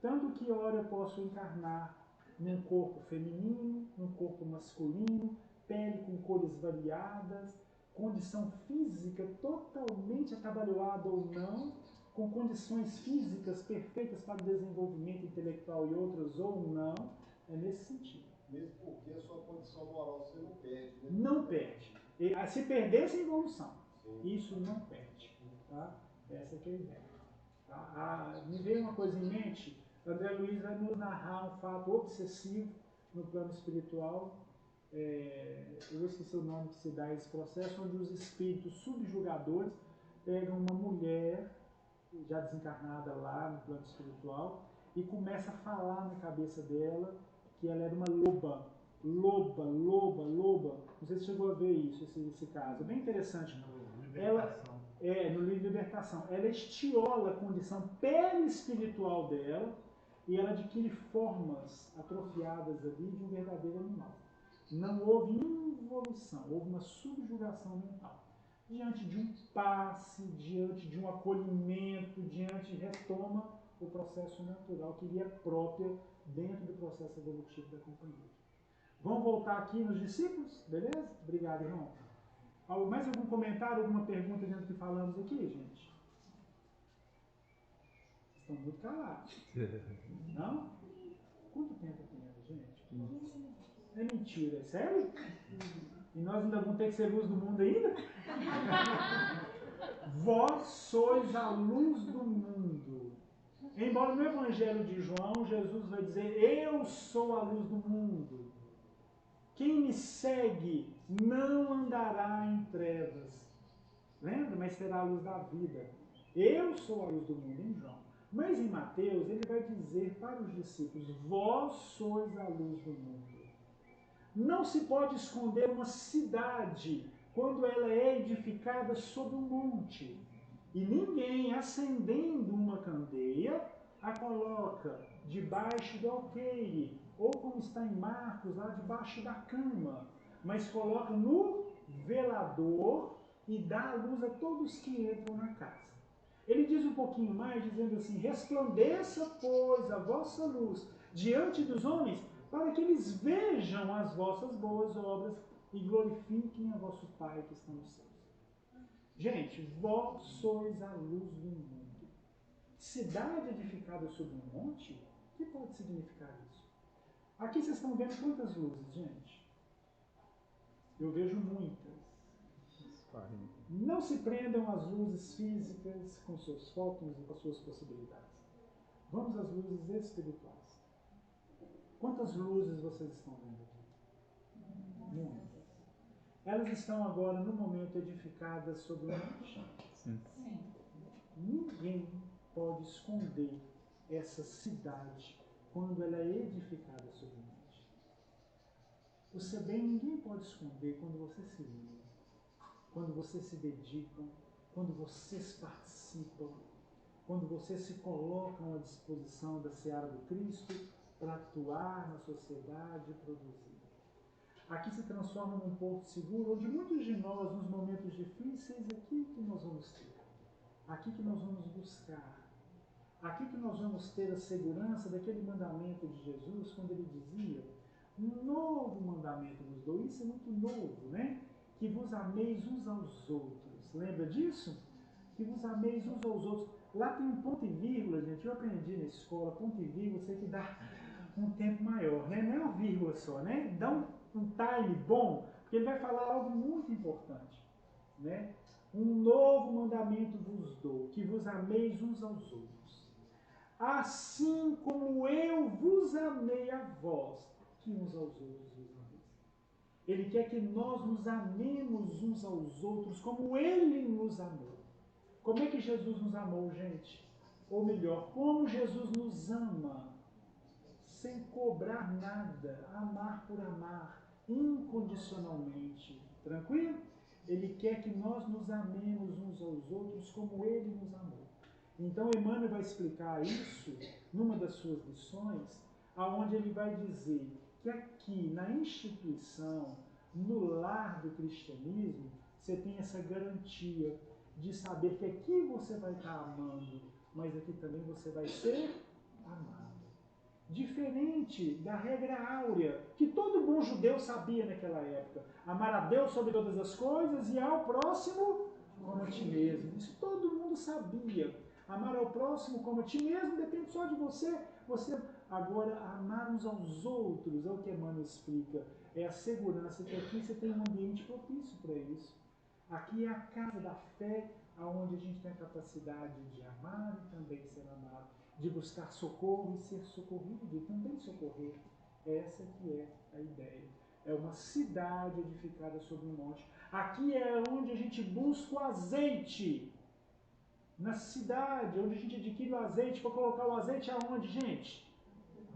Tanto que, ora, eu posso encarnar num corpo feminino, num corpo masculino, pele com cores variadas, condição física totalmente atabalhoada ou não, com condições físicas perfeitas para o desenvolvimento intelectual e outras ou não, é nesse sentido. Mesmo porque a sua condição moral você não perde, né? Não perde. Se perdesse a evolução, isso não perde. Tá? Essa é a ideia. Tá? Me veio uma coisa em mente, André Luiz vai nos narrar um fato obsessivo no plano espiritual. Eu esqueci o nome que se dá a esse processo, onde os espíritos subjugadores pegam uma mulher já desencarnada lá no plano espiritual e começa a falar na cabeça dela que ela era uma loba. Loba. Não sei se chegou a ver isso, esse caso. É bem interessante. No livro Libertação. Ela estiola a condição perispiritual dela e ela adquire formas atrofiadas ali de um verdadeiro animal. Não houve involução, houve uma subjugação mental. Diante de um passe, diante de um acolhimento, diante de retoma o processo natural que lhe é próprio dentro do processo evolutivo da companhia. Vamos voltar aqui nos discípulos? Beleza? Obrigado, irmão. Mais algum comentário, alguma pergunta dentro do que falamos aqui, gente? Estão muito calados. Não? Quanto tempo tem, gente? É mentira, é sério? E nós ainda vamos ter que ser luz do mundo ainda? Vós sois a luz do mundo. Embora no Evangelho de João, Jesus vai dizer: eu sou a luz do mundo. Quem me segue não andará em trevas. Lembra? Mas terá a luz da vida. Eu sou a luz do mundo, em João. Mas em Mateus, ele vai dizer para os discípulos: vós sois a luz do mundo. Não se pode esconder uma cidade quando ela é edificada sobre um monte. E ninguém, acendendo uma candeia, a coloca debaixo do alqueire, ou como está em Marcos, lá debaixo da cama, mas coloca no velador e dá a luz a todos que entram na casa. Ele diz um pouquinho mais, dizendo assim: resplandeça, pois, a vossa luz diante dos homens, para que eles vejam as vossas boas obras e glorifiquem a vosso Pai que está nos céus. Gente, vós sois a luz do mundo. Cidade edificada sobre um monte? O que pode significar isso? Aqui vocês estão vendo quantas luzes, gente? Eu vejo muitas. Não se prendam às luzes físicas com seus fótons e com as suas possibilidades. Vamos às luzes espirituais. Quantas luzes vocês estão vendo aqui? Muitas. elas estão agora, no momento, edificadas sobre o monte? Sim. Ninguém pode esconder essa cidade quando ela é edificada sobre o monte. Você bem, ninguém pode esconder quando você se une, quando vocês se dedicam, quando vocês participam, quando vocês se colocam à disposição da seara do Cristo para atuar na sociedade e produzir. Aqui se transforma num porto seguro, onde muitos de nós, nos momentos difíceis, aqui que nós vamos ter, aqui que nós vamos buscar, aqui que nós vamos ter a segurança daquele mandamento de Jesus, quando ele dizia, um novo mandamento vos dou, isso é muito novo, né? Que vos ameis uns aos outros. Lembra disso? Que vos ameis uns aos outros. Lá tem um ponto e vírgula, gente, eu aprendi na escola, ponto e vírgula, sei que dá um tempo maior, né? Não é uma vírgula só, né? Dá um time bom, porque ele vai falar algo muito importante, né? Um novo mandamento vos dou, que vos ameis uns aos outros. Assim como eu vos amei a vós, que uns aos outros vos ameis. Ele quer que nós nos amemos uns aos outros como ele nos amou. Como é que Jesus nos amou, gente? Ou melhor, como Jesus nos ama, sem cobrar nada, amar por amar, incondicionalmente. Tranquilo? Ele quer que nós nos amemos uns aos outros como ele nos amou. Então, Emmanuel vai explicar isso numa das suas lições, aonde ele vai dizer que aqui, na instituição, no lar do cristianismo, você tem essa garantia de saber que aqui você vai estar amando, mas aqui também você vai ser amado. Diferente da regra áurea, que todo bom judeu sabia naquela época. Amar a Deus sobre todas as coisas e ao próximo como a ti mesmo. Isso todo mundo sabia. Amar ao próximo como a ti mesmo depende só de você. Agora, amar uns aos outros, é o que Emmanuel explica. É a segurança que aqui você tem um ambiente propício para isso. Aqui é a casa da fé, onde a gente tem a capacidade de amar e também ser amado, de buscar socorro e ser socorrido, e também socorrer. Essa que é a ideia. É uma cidade edificada sobre um monte. Aqui é onde a gente busca o azeite. Na cidade, onde a gente adquire o azeite, para colocar o azeite aonde, gente?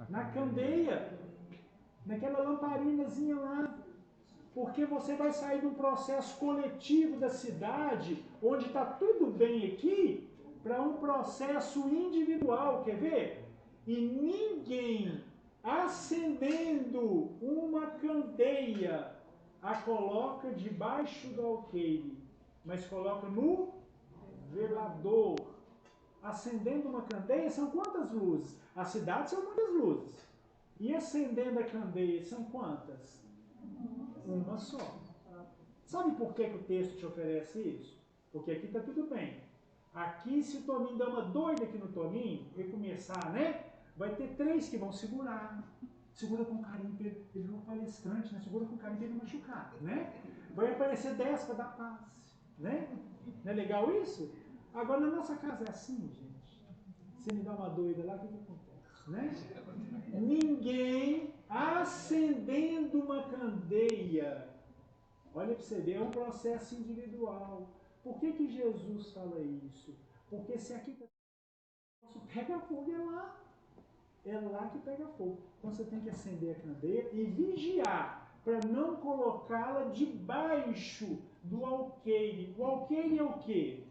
Na candeia. Naquela lamparinazinha lá. Porque você vai sair de um processo coletivo da cidade, onde está tudo bem aqui, para um processo individual, quer ver? E ninguém acendendo uma candeia a coloca debaixo do alqueire, mas coloca no velador. Acendendo uma candeia são quantas luzes? A cidade são muitas luzes. E acendendo a candeia são quantas? Uma só. Sabe por que o texto te oferece isso? Porque aqui está tudo bem. Aqui, se o Toninho der uma doida aqui no Toninho, recomeçar, né? Vai ter 3 que vão segurar. Segura com carinho, ele virou palestrante, né? Segura com carinho para ele machucar, né? Vai aparecer 10 para dar paz, né? Não é legal isso? Agora, na nossa casa é assim, gente. Você me dá uma doida lá, o que acontece, né? Ninguém acendendo uma candeia. Olha para você ver, é um processo individual. Por que Jesus fala isso? Porque se aqui pega fogo, é lá. É lá que pega fogo. Então você tem que acender a candeia e vigiar para não colocá-la debaixo do alqueire. O alqueire é o quê?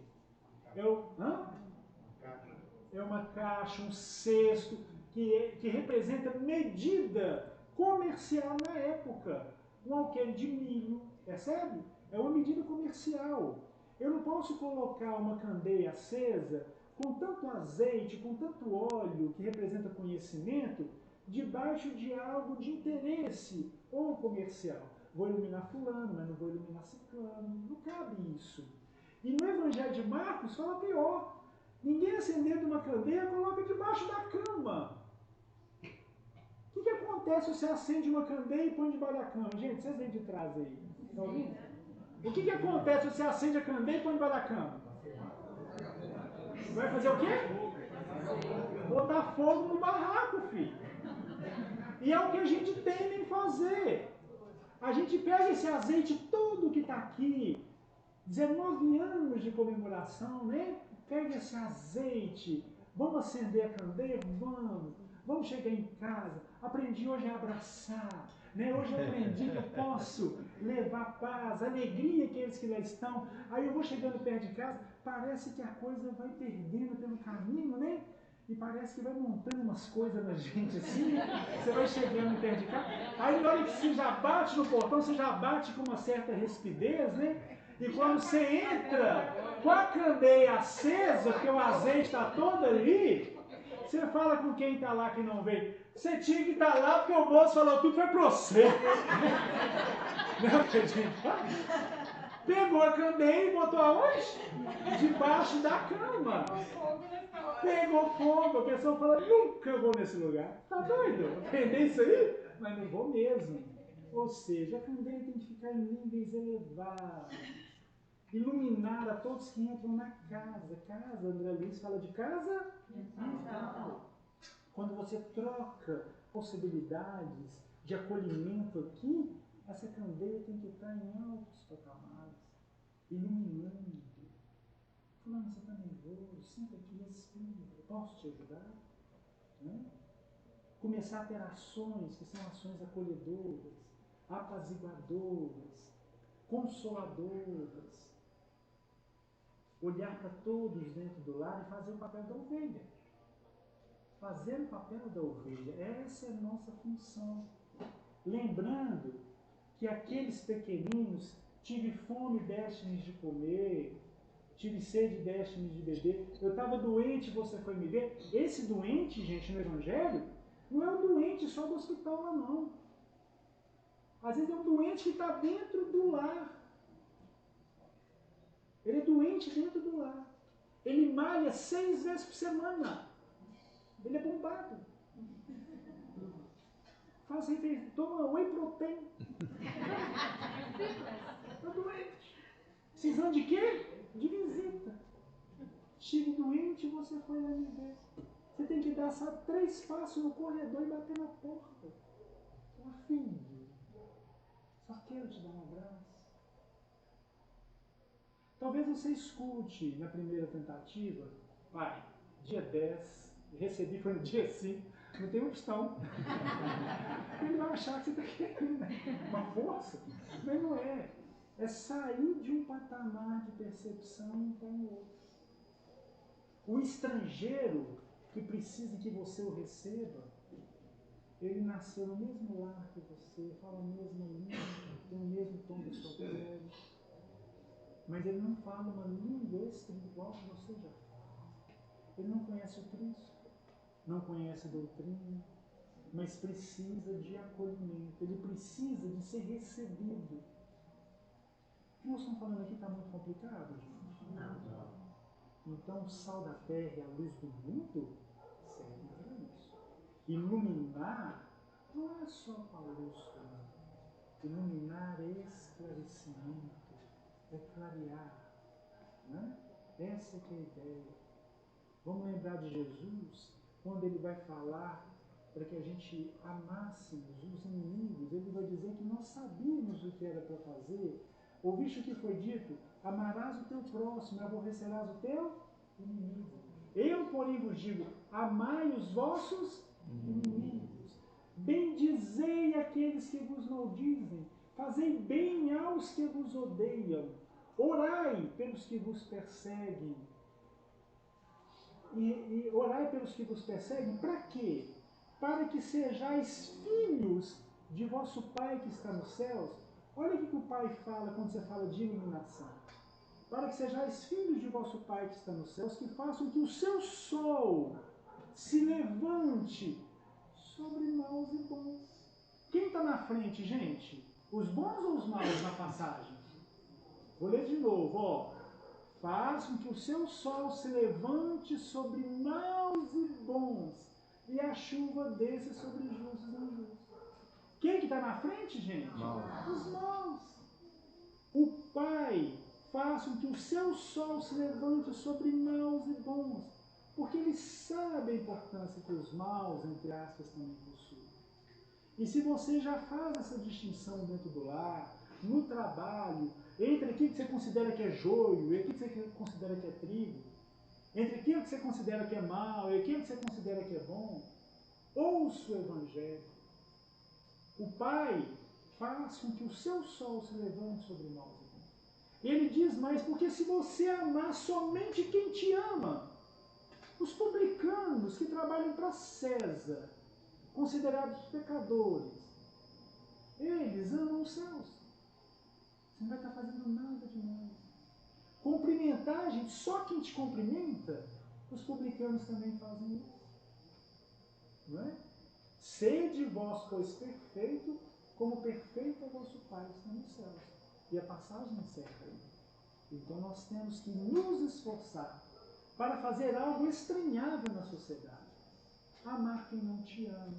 É uma caixa, um cesto que representa medida comercial na época. Um alqueire de milho, percebe? É uma medida comercial. Eu não posso colocar uma candeia acesa com tanto azeite, com tanto óleo, que representa conhecimento, debaixo de algo de interesse ou comercial. Vou iluminar fulano, mas não vou iluminar ciclano. Não cabe isso. E no Evangelho de Marcos fala pior. Ninguém acendendo uma candeia coloca debaixo da cama. O que acontece se você acende uma candeia e põe debaixo da cama? Gente, vocês vêm de trás aí. Estão ouvindo? O que acontece se você acende a candeia e põe debaixo da cama? Vai fazer o quê? Botar fogo no barraco, filho. E é o que a gente teme em fazer. A gente pega esse azeite todo que está aqui, 19 anos de comemoração, né? Pega esse azeite, vamos acender a candeia? Vamos chegar em casa. Aprendi hoje a abraçar, né? Hoje eu aprendi que eu posso levar paz, alegria àqueles que lá estão. Aí eu vou chegando perto de casa, parece que a coisa vai perdendo pelo caminho, né? E parece que vai montando umas coisas na gente assim, você vai chegando perto de casa, aí na hora que você já bate no portão, você já bate com uma certa rispidez, né? E quando você entra com a candeia acesa, porque o azeite está todo ali, você fala com quem está lá que não veio. Você tinha que estar lá porque o moço falou tudo foi para você. Não, que a gente faz? Pegou a candeia e botou aonde? Debaixo da cama. Pegou fogo, a pessoa fala, nunca vou nesse lugar. Tá doido? Aprender isso aí? Mas não vou mesmo. Ou seja, a candeia tem que ficar em níveis elevados. Iluminar a todos que entram na casa. Casa, André Luiz fala de casa? Não. Quando você troca possibilidades de acolhimento aqui, essa candeia tem que estar em altos patamares, iluminando. Fulano, você está nervoso? Senta aqui, respira. Posso te ajudar? Né? Começar a ter ações que são ações acolhedoras, apaziguadoras, consoladoras. Olhar para todos dentro do lar e fazer o papel da ovelha. Fazer o papel da ovelha. Essa é a nossa função. Lembrando que aqueles pequeninos, tive fome, deste-me de comer, tive sede, deste-me de beber, eu estava doente, você foi me ver. Esse doente, gente, no Evangelho, não é um doente só do hospital lá, não. Às vezes é um doente que está dentro do lar. Ele é doente dentro do lar. Ele malha 6 vezes por semana. Ele é bombado. Faz refeição, toma whey protein. Está doente. Precisando de quê? De visita. Estive doente e você foi lá me ver. Você tem que dar só 3 passos no corredor e bater na porta. Fala, filho, só quero te dar um abraço. Talvez você escute na primeira tentativa, pai, dia 10, recebi foi no dia 5, não tem opção. Ele vai achar que você está querendo uma força, mas não é. É sair de um patamar de percepção e entrar no outro. O estrangeiro que precisa que você o receba, ele nasceu no mesmo lar que você, fala a mesma língua, tem o mesmo tom de sua pele, mas ele não fala uma língua extra igual que você já fala. Ele não conhece o Cristo, não conhece a doutrina, mas precisa de acolhimento, ele precisa de ser recebido. O que nós estamos falando aqui está muito complicado, gente? Não. Então, o sal da terra e a luz do mundo servem para isso. Iluminar não é só com a luz, iluminar é esclarecimento, é clarear. Né? Essa que é a ideia. Vamos lembrar de Jesus, quando ele vai falar para que a gente amássemos os inimigos, ele vai dizer que nós sabíamos o que era para fazer. Ouviste o que foi dito? Amarás o teu próximo, aborrecerás o teu inimigo. Eu, porém, vos digo, amai os vossos inimigos. Bendizei aqueles que vos maldizem. Fazei bem aos que vos odeiam. Orai pelos que vos perseguem. E orai pelos que vos perseguem, para quê? Para que sejais filhos de vosso Pai que está nos céus. Olha o que o Pai fala quando você fala de iluminação. Para que sejais filhos de vosso Pai que está nos céus, que façam que o seu sol se levante sobre maus e bons. Quem está na frente, gente? Os bons ou os maus na passagem? Vou ler de novo, ó. Faz com que o seu sol se levante sobre maus e bons, e a chuva desça sobre justos e injustos. Quem que está na frente, gente? Os maus. O Pai faz com que o seu sol se levante sobre maus e bons, porque Ele sabe a importância que os maus, entre aspas, também possuem. E se você já faz essa distinção dentro do lar, no trabalho, entre aquilo que você considera que é joio e aquilo que você considera que é trigo, entre aquilo que você considera que é mal e aquilo que você considera que é bom, ouça o Evangelho. O Pai faz com que o seu sol se levante sobre nós. Ele diz mais, porque se você amar somente quem te ama, os publicanos que trabalham para César, considerados pecadores, eles amam os céus. Você não vai estar fazendo nada demais. Cumprimentar, gente, só quem te cumprimenta, os publicanos também fazem isso. Não é? Sede vós, pois, perfeito, como perfeito é vosso Pai que está nos céus. E a passagem encerra aí. Então nós temos que nos esforçar para fazer algo estranhável na sociedade. Amar quem não te ama,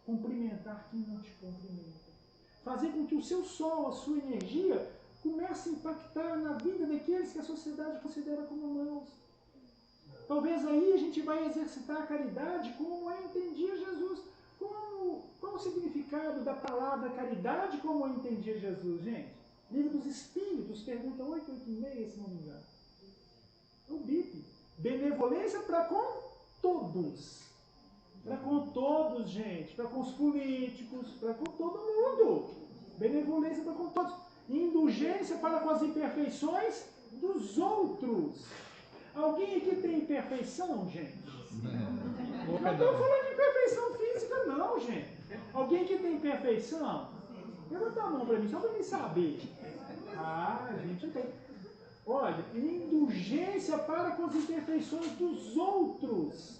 cumprimentar quem não te cumprimenta. Fazer com que o seu sol, a sua energia, comece a impactar na vida daqueles que a sociedade considera como maus. Talvez aí a gente vai exercitar a caridade como eu entendia Jesus. Qual o significado da palavra caridade como eu entendia Jesus, gente? Livro dos Espíritos, pergunta 886, se não me engano. O BIP. Benevolência para com todos. Para com todos, gente. Para com os políticos, para com todo mundo. Benevolência para com todos. Indulgência para com as imperfeições dos outros. Alguém aqui tem imperfeição, gente? Não estou falando de imperfeição física, não, gente. Alguém aqui tem imperfeição? Levanta a mão para mim, só para mim saber. Ah, a gente tem. Olha, indulgência para com as imperfeições dos outros.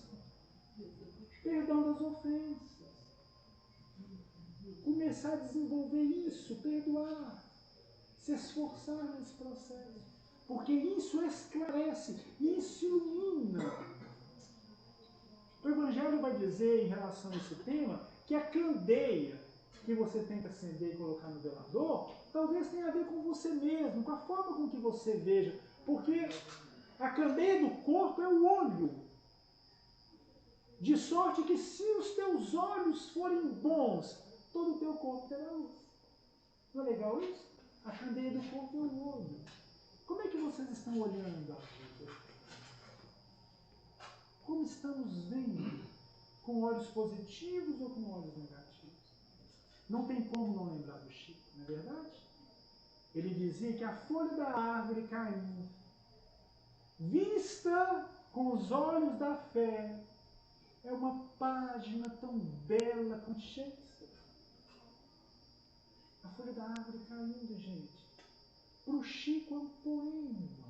Perdão das ofensas. Começar a desenvolver isso, perdoar. Se esforçar nesse processo. Porque isso esclarece, isso ilumina. O Evangelho vai dizer em relação a esse tema que a candeia que você tenta acender e colocar no velador, talvez tenha a ver com você mesmo, com a forma com que você veja. Porque a candeia do corpo é o olho. De sorte que se os teus olhos forem bons, todo o teu corpo terá luz. Não é legal isso? A candeia do corpo é o olho. Como é que vocês estão olhando a vida? Como estamos vendo? Com olhos positivos ou com olhos negativos? Não tem como não lembrar do Chico, não é verdade? Ele dizia que a folha da árvore caindo, vista com os olhos da fé, é uma página tão bela como Shakespeare. A folha da árvore caindo, gente. Para o Chico é um poema.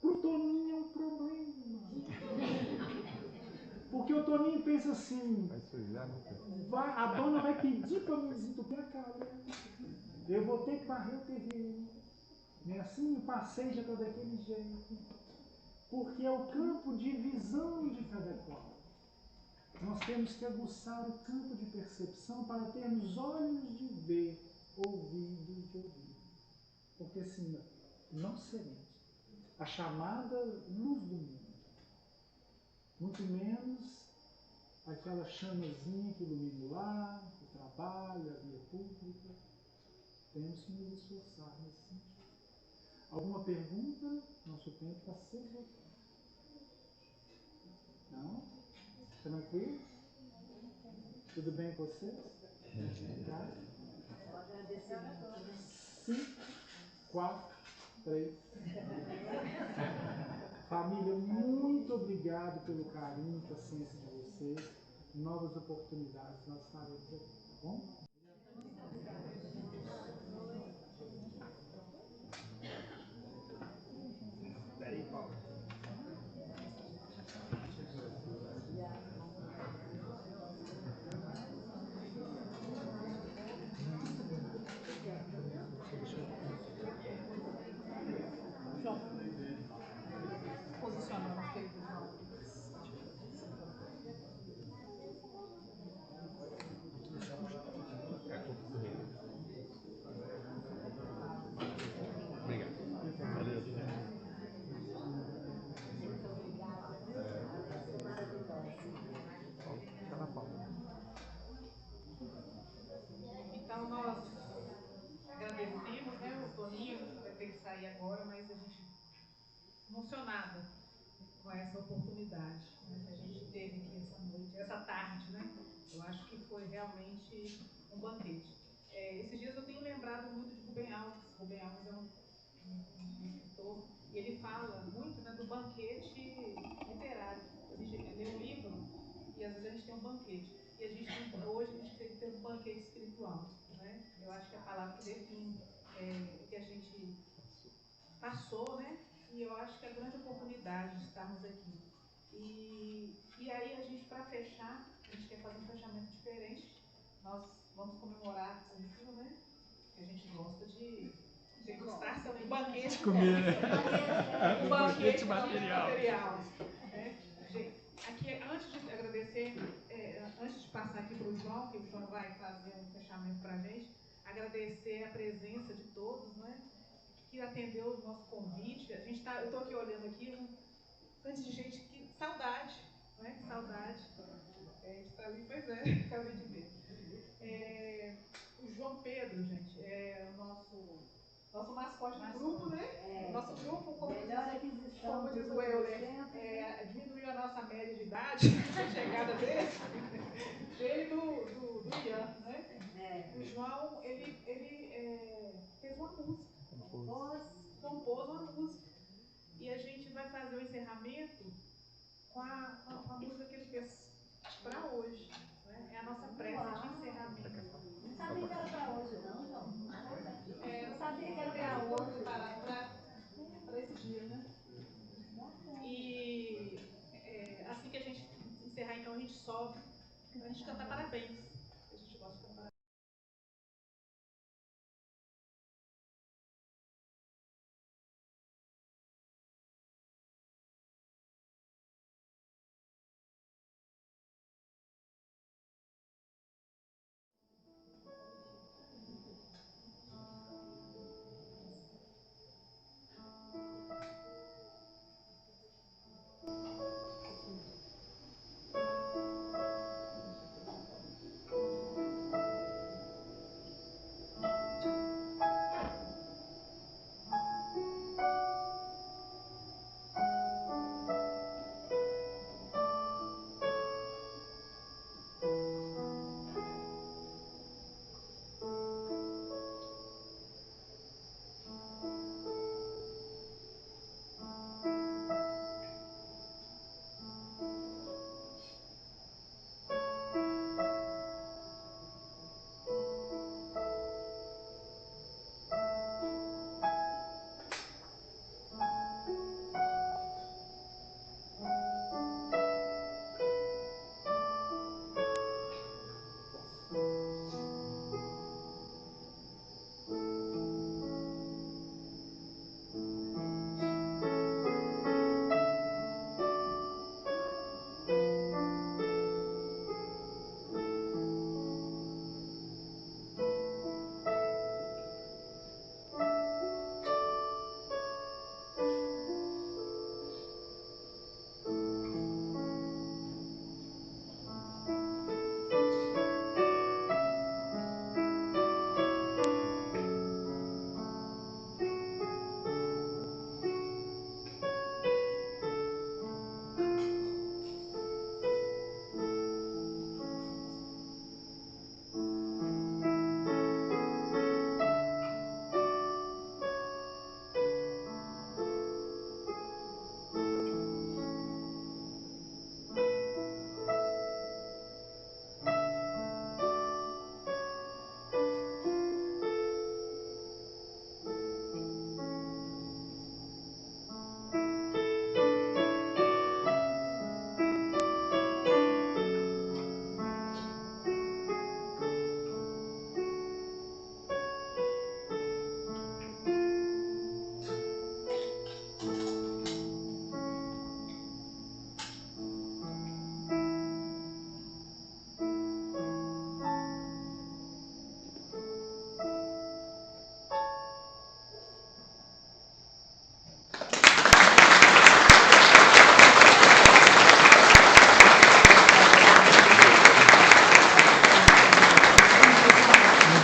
Para o Toninho é um problema. Porque o Toninho pensa assim, a dona vai pedir para me desentupir a cara. Eu vou ter que varrer o terreno. E assim o passeio já está daquele jeito. Porque é o campo de visão de cada qual. Nós temos que aguçar o campo de percepção para termos olhos de ver, ouvidos de ouvir. Porque senão não seremos a chamada luz do mundo. Muito menos aquela chamazinha que ilumina o lar, o trabalho, a via pública. Temos que nos esforçar nesse sentido. Alguma pergunta? Nosso tempo está se esgotando. Não? Tranquilo? Tudo bem com vocês? Tá? 5, 4, 3. Família, muito obrigado pelo carinho, paciência de vocês. Novas oportunidades nós estaremos aqui, tá bom? Peraí, Paulo. Posicionando aquele do oportunidade, né, que a gente teve aqui essa noite, essa tarde, né? Eu acho que foi realmente um banquete. Esses dias eu tenho lembrado muito de Rubem Alves. Rubem Alves é um escritor, e ele fala muito, né, do banquete literário. A gente lê um livro e às vezes a gente tem um banquete. E hoje a gente tem que ter um banquete espiritual, né? Eu acho que é a palavra que define o que a gente passou, né? E eu acho que é a grande oportunidade de estarmos aqui. E aí a gente, para fechar, a gente quer fazer um fechamento diferente. Nós vamos comemorar a comida, né? Que a gente gosta de degustar sobre o banquete. Comer, né? O banquete material. Né? Gente, aqui, antes de agradecer, antes de passar aqui para o João, que o João vai fazer um fechamento para a gente, agradecer a presença de todos, né? Que atendeu o nosso convite. Eu estou aqui olhando aqui, antes de gente, que saudade, né? Que saudade. Está ali, pois é, acabei de ver. O João Pedro, gente, é o nosso mascote do grupo, né? Nosso grupo, como diz o Euler, diminuiu a nossa média de idade, a chegada dele e do Ian, né? O João, ele fez uma música, compôs uma música. E a gente vai fazer o encerramento com a música que ele fez para hoje. Né? É a nossa prece de encerramento. Não sabia que era para hoje, não, João. Não sabia que era para hoje, preparado para esse dia, né? E assim que a gente encerrar, então, a gente sobe, a gente canta parabéns. A gente gosta de cantar parabéns.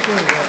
Muito legal.